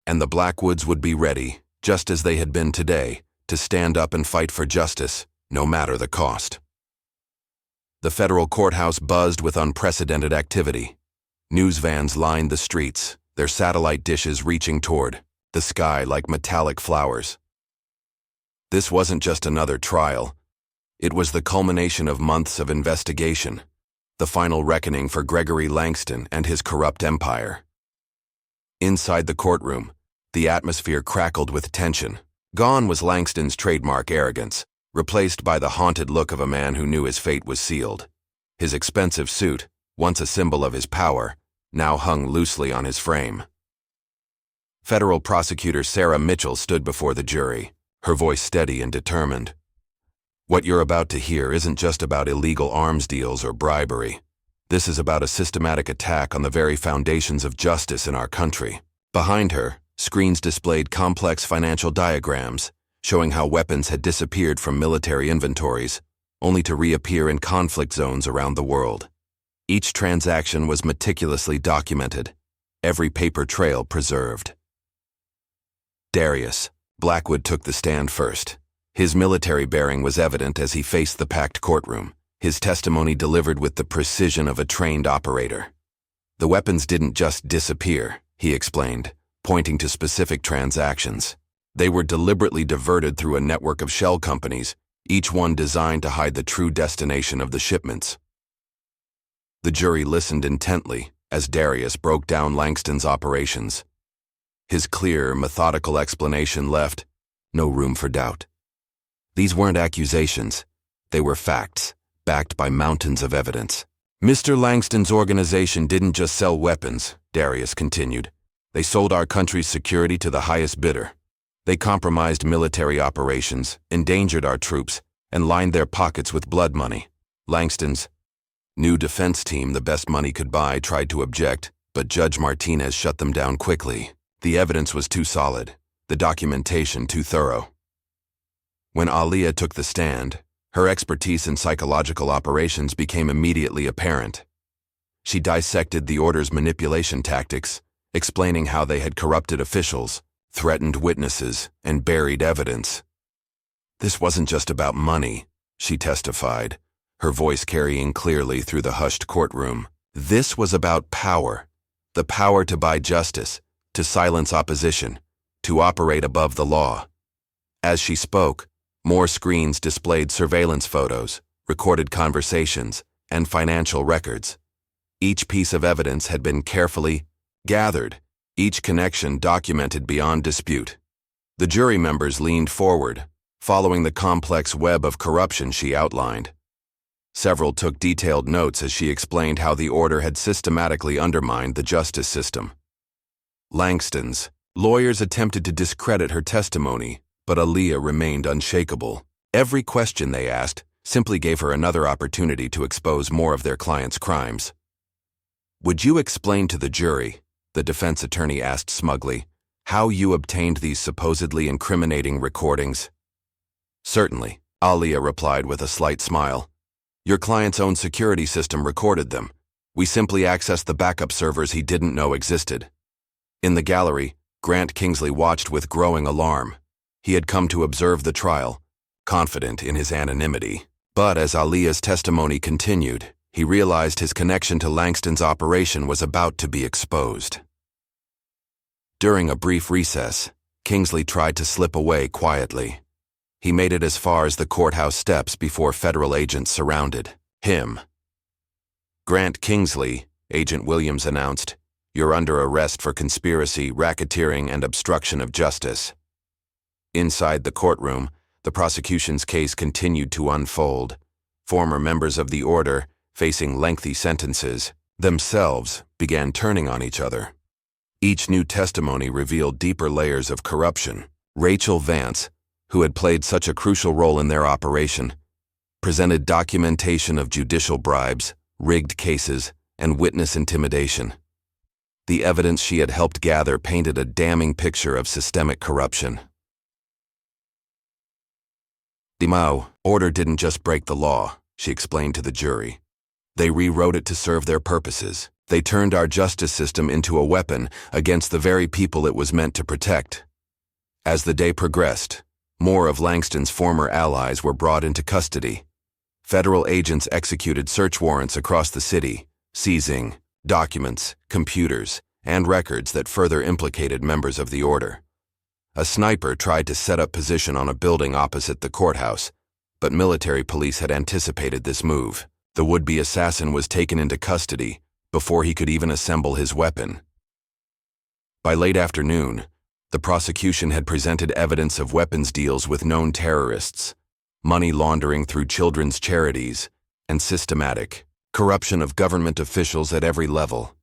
And the Blackwoods would be ready, just as they had been today, to stand up and fight for justice, no matter the cost." The federal courthouse buzzed with unprecedented activity. News vans lined the streets, their satellite dishes reaching toward the sky like metallic flowers. This wasn't just another trial. It was the culmination of months of investigation, the final reckoning for Gregory Langston and his corrupt empire. Inside the courtroom, the atmosphere crackled with tension. Gone was Langston's trademark arrogance, replaced by the haunted look of a man who knew his fate was sealed. His expensive suit, once a symbol of his power, now hung loosely on his frame. Federal prosecutor Sarah Mitchell stood before the jury, her voice steady and determined. "What you're about to hear isn't just about illegal arms deals or bribery. This is about a systematic attack on the very foundations of justice in our country." Behind her, screens displayed complex financial diagrams, showing how weapons had disappeared from military inventories, only to reappear in conflict zones around the world. Each transaction was meticulously documented, every paper trail preserved. Darius, Blackwood, took the stand first. His military bearing was evident as he faced the packed courtroom, his testimony delivered with the precision of a trained operator. "The weapons didn't just disappear," he explained, pointing to specific transactions. "They were deliberately diverted through a network of shell companies, each one designed to hide the true destination of the shipments." The jury listened intently as Darius broke down Langston's operations. His clear, methodical explanation left no room for doubt. These weren't accusations. They were facts, backed by mountains of evidence. "Mr. Langston's organization didn't just sell weapons," Darius continued. "They sold our country's security to the highest bidder. They compromised military operations, endangered our troops, and lined their pockets with blood money. Langston's new defense team, the best money could buy, tried to object, but Judge Martinez shut them down quickly. The evidence was too solid, the documentation too thorough." When Aaliyah took the stand, her expertise in psychological operations became immediately apparent. She dissected the order's manipulation tactics, explaining how they had corrupted officials, threatened witnesses, and buried evidence. "This wasn't just about money," she testified, her voice carrying clearly through the hushed courtroom. "This was about power, the power to buy justice, to silence opposition, to operate above the law." As she spoke, more screens displayed surveillance photos, recorded conversations, and financial records. Each piece of evidence had been carefully gathered, each connection documented beyond dispute. The jury members leaned forward, following the complex web of corruption she outlined. Several took detailed notes as she explained how the order had systematically undermined the justice system. Langston's lawyers attempted to discredit her testimony, but Aaliyah remained unshakable. Every question they asked simply gave her another opportunity to expose more of their client's crimes. "Would you explain to the jury," the defense attorney asked smugly, "how you obtained these supposedly incriminating recordings?" "Certainly," Aaliyah replied with a slight smile. "Your client's own security system recorded them. We simply accessed the backup servers he didn't know existed." In the gallery, Grant Kingsley watched with growing alarm. He had come to observe the trial, confident in his anonymity. But as Aaliyah's testimony continued, he realized his connection to Langston's operation was about to be exposed. During a brief recess, Kingsley tried to slip away quietly. He made it as far as the courthouse steps before federal agents surrounded him. "Grant Kingsley," Agent Williams announced, "you're under arrest for conspiracy, racketeering, and obstruction of justice." Inside the courtroom, the prosecution's case continued to unfold. Former members of the order, facing lengthy sentences, themselves began turning on each other. Each new testimony revealed deeper layers of corruption. Rachel Vance, who had played such a crucial role in their operation, presented documentation of judicial bribes, rigged cases, and witness intimidation. The evidence she had helped gather painted a damning picture of systemic corruption. The Mao order didn't just break the law, she explained to the jury. They rewrote it to serve their purposes. They turned our justice system into a weapon against the very people it was meant to protect. As the day progressed, more of Langston's former allies were brought into custody. Federal agents executed search warrants across the city, seizing documents, computers, and records that further implicated members of the order. A sniper tried to set up position on a building opposite the courthouse, but military police had anticipated this move. The would-be assassin was taken into custody before he could even assemble his weapon. By late afternoon, the prosecution had presented evidence of weapons deals with known terrorists, money laundering through children's charities, and systematic corruption of government officials at every level.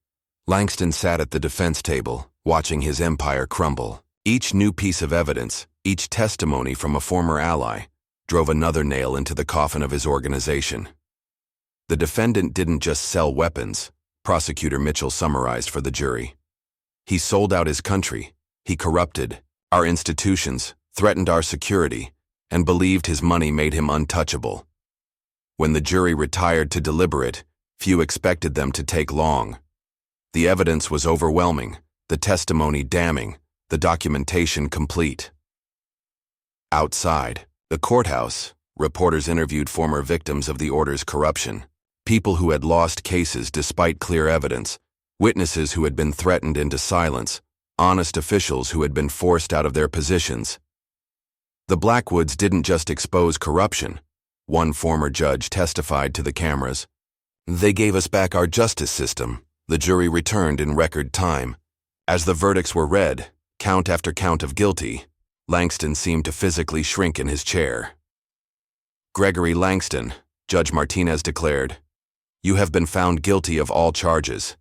Langston sat at the defense table, watching his empire crumble. Each new piece of evidence, each testimony from a former ally, drove another nail into the coffin of his organization. The defendant didn't just sell weapons, Prosecutor Mitchell summarized for the jury. He sold out his country, he corrupted our institutions, threatened our security, and believed his money made him untouchable. When the jury retired to deliberate, few expected them to take long. The evidence was overwhelming, the testimony damning, the documentation complete. Outside the courthouse, reporters interviewed former victims of the order's corruption, people who had lost cases despite clear evidence, witnesses who had been threatened into silence, honest officials who had been forced out of their positions. The Blackwoods didn't just expose corruption, one former judge testified to the cameras. They gave us back our justice system, the jury returned in record time. As the verdicts were read, count after count of guilty, Langston seemed to physically shrink in his chair. Gregory Langston, Judge Martinez declared, "You have been found guilty of all charges.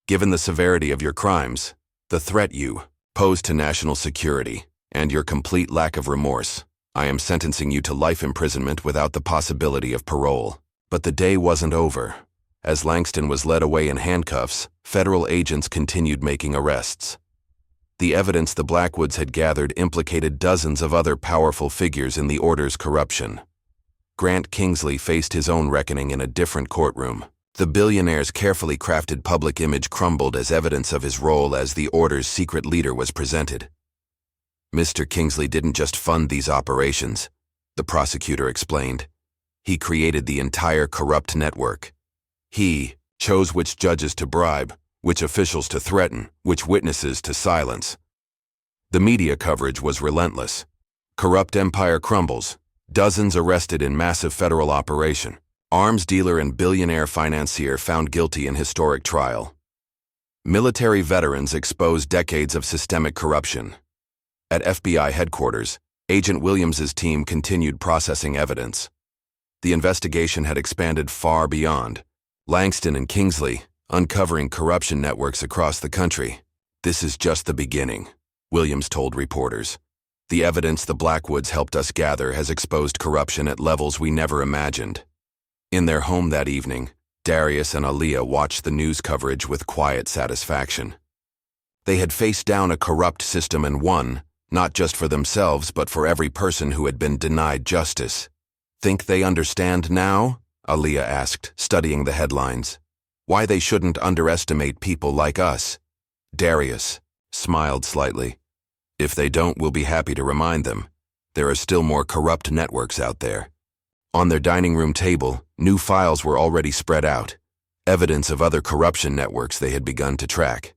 Given the severity of your crimes, the threat you pose to national security, and your complete lack of remorse, I am sentencing you to life imprisonment without the possibility of parole." But the day wasn't over. As Langston was led away in handcuffs, federal agents continued making arrests. The evidence the Blackwoods had gathered implicated dozens of other powerful figures in the order's corruption. Grant Kingsley faced his own reckoning in a different courtroom. The billionaire's carefully crafted public image crumbled as evidence of his role as the order's secret leader was presented. Mr. Kingsley didn't just fund these operations, the prosecutor explained. He created the entire corrupt network. He chose which judges to bribe, which officials to threaten, which witnesses to silence. The media coverage was relentless. Corrupt empire crumbles, dozens arrested in massive federal operation, arms dealer and billionaire financier found guilty in historic trial. Military veterans exposed decades of systemic corruption. At FBI headquarters, Agent Williams's team continued processing evidence. The investigation had expanded far beyond Langston and Kingsley, uncovering corruption networks across the country. "This is just the beginning," Williams told reporters. "The evidence the Blackwoods helped us gather has exposed corruption at levels we never imagined." In their home that evening, Darius and Aaliyah watched the news coverage with quiet satisfaction. They had faced down a corrupt system and won, not just for themselves but for every person who had been denied justice. "Think they understand now?" Aaliyah asked, studying the headlines. "Why they shouldn't underestimate people like us?" Darius smiled slightly. "If they don't, we'll be happy to remind them. There are still more corrupt networks out there." On their dining room table, new files were already spread out, evidence of other corruption networks they had begun to track.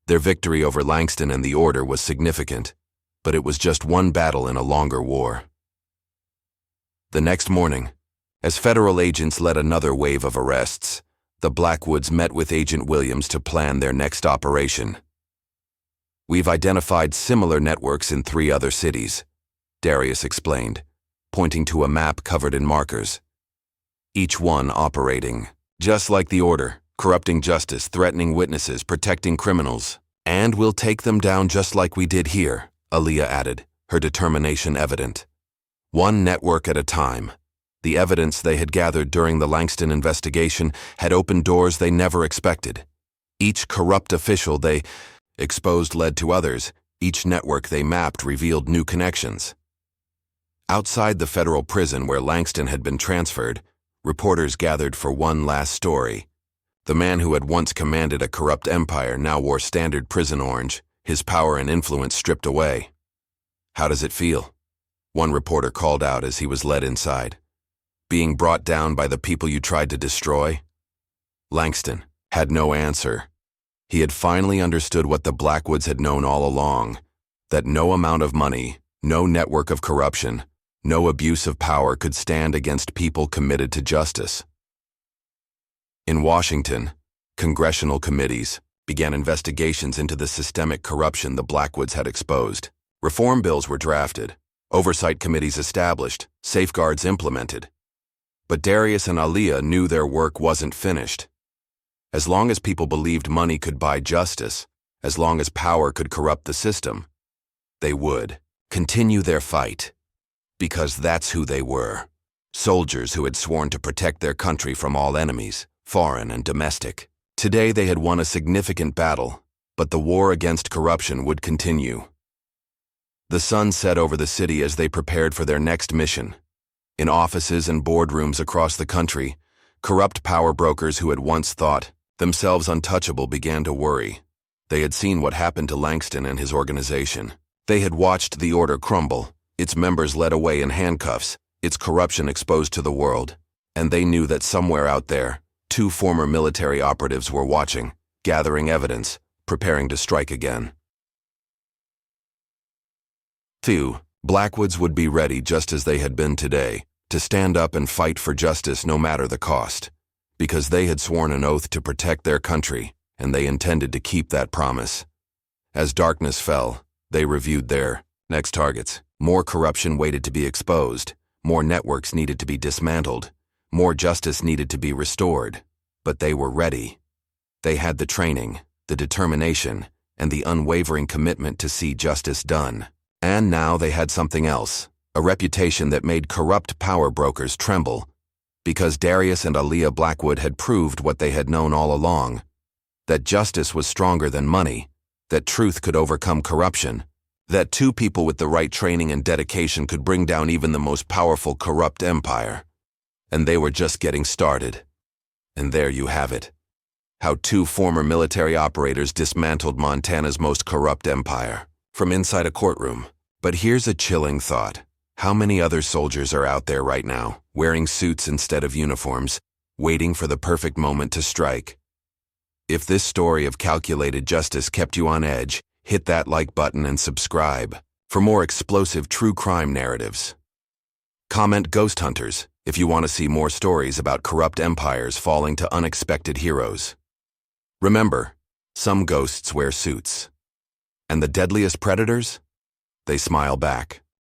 Their victory over Langston and the Order was significant, but it was just one battle in a longer war. The next morning, as federal agents led another wave of arrests, the Blackwoods met with Agent Williams to plan their next operation. "We've identified similar networks in 3 other cities. Darius explained, pointing to a map covered in markers. Each one operating, just like the order, corrupting justice, threatening witnesses, protecting criminals. And we'll take them down just like we did here, Aaliyah added, her determination evident. One network at a time. The evidence they had gathered during the Langston investigation had opened doors they never expected. Each corrupt official they exposed led to others. Each network they mapped revealed new connections. Outside the federal prison where Langston had been transferred, reporters gathered for one last story. The man who had once commanded a corrupt empire now wore standard prison orange, his power and influence stripped away. "How does it feel?" one reporter called out as he was led inside. "Being brought down by the people you tried to destroy?" Langston had no answer. He had finally understood what the Blackwoods had known all along, that no amount of money, no network of corruption, no abuse of power could stand against people committed to justice. In Washington, congressional committees began investigations into the systemic corruption the Blackwoods had exposed. Reform bills were drafted, oversight committees established, safeguards implemented. But Darius and Aaliyah knew their work wasn't finished. As long as people believed money could buy justice, as long as power could corrupt the system, they would continue their fight. Because that's who they were. Soldiers who had sworn to protect their country from all enemies, foreign and domestic. Today they had won a significant battle, but the war against corruption would continue. The sun set over the city as they prepared for their next mission. In offices and boardrooms across the country, corrupt power brokers who had once thought themselves untouchable began to worry. They had seen what happened to Langston and his organization. They had watched the order crumble, its members led away in handcuffs, its corruption exposed to the world. And they knew that somewhere out there, 2 former military operatives were watching, gathering evidence, preparing to strike again. Blackwoods would be ready just as they had been today, to stand up and fight for justice no matter the cost. Because they had sworn an oath to protect their country, and they intended to keep that promise. As darkness fell, they reviewed their next targets. More corruption waited to be exposed, more networks needed to be dismantled, more justice needed to be restored. But they were ready. They had the training, the determination, and the unwavering commitment to see justice done. And now they had something else, a reputation that made corrupt power brokers tremble. Because Darius and Aaliyah Blackwood had proved what they had known all along, that justice was stronger than money, that truth could overcome corruption, that 2 people with the right training and dedication could bring down even the most powerful corrupt empire. And they were just getting started. And there you have it. How 2 former military operators dismantled Montana's most corrupt empire, from inside a courtroom. But here's a chilling thought. How many other soldiers are out there right now, wearing suits instead of uniforms, waiting for the perfect moment to strike? If this story of calculated justice kept you on edge, hit that like button and subscribe for more explosive true crime narratives. Comment Ghost Hunters if you want to see more stories about corrupt empires falling to unexpected heroes. Remember, some ghosts wear suits. And the deadliest predators? They smile back.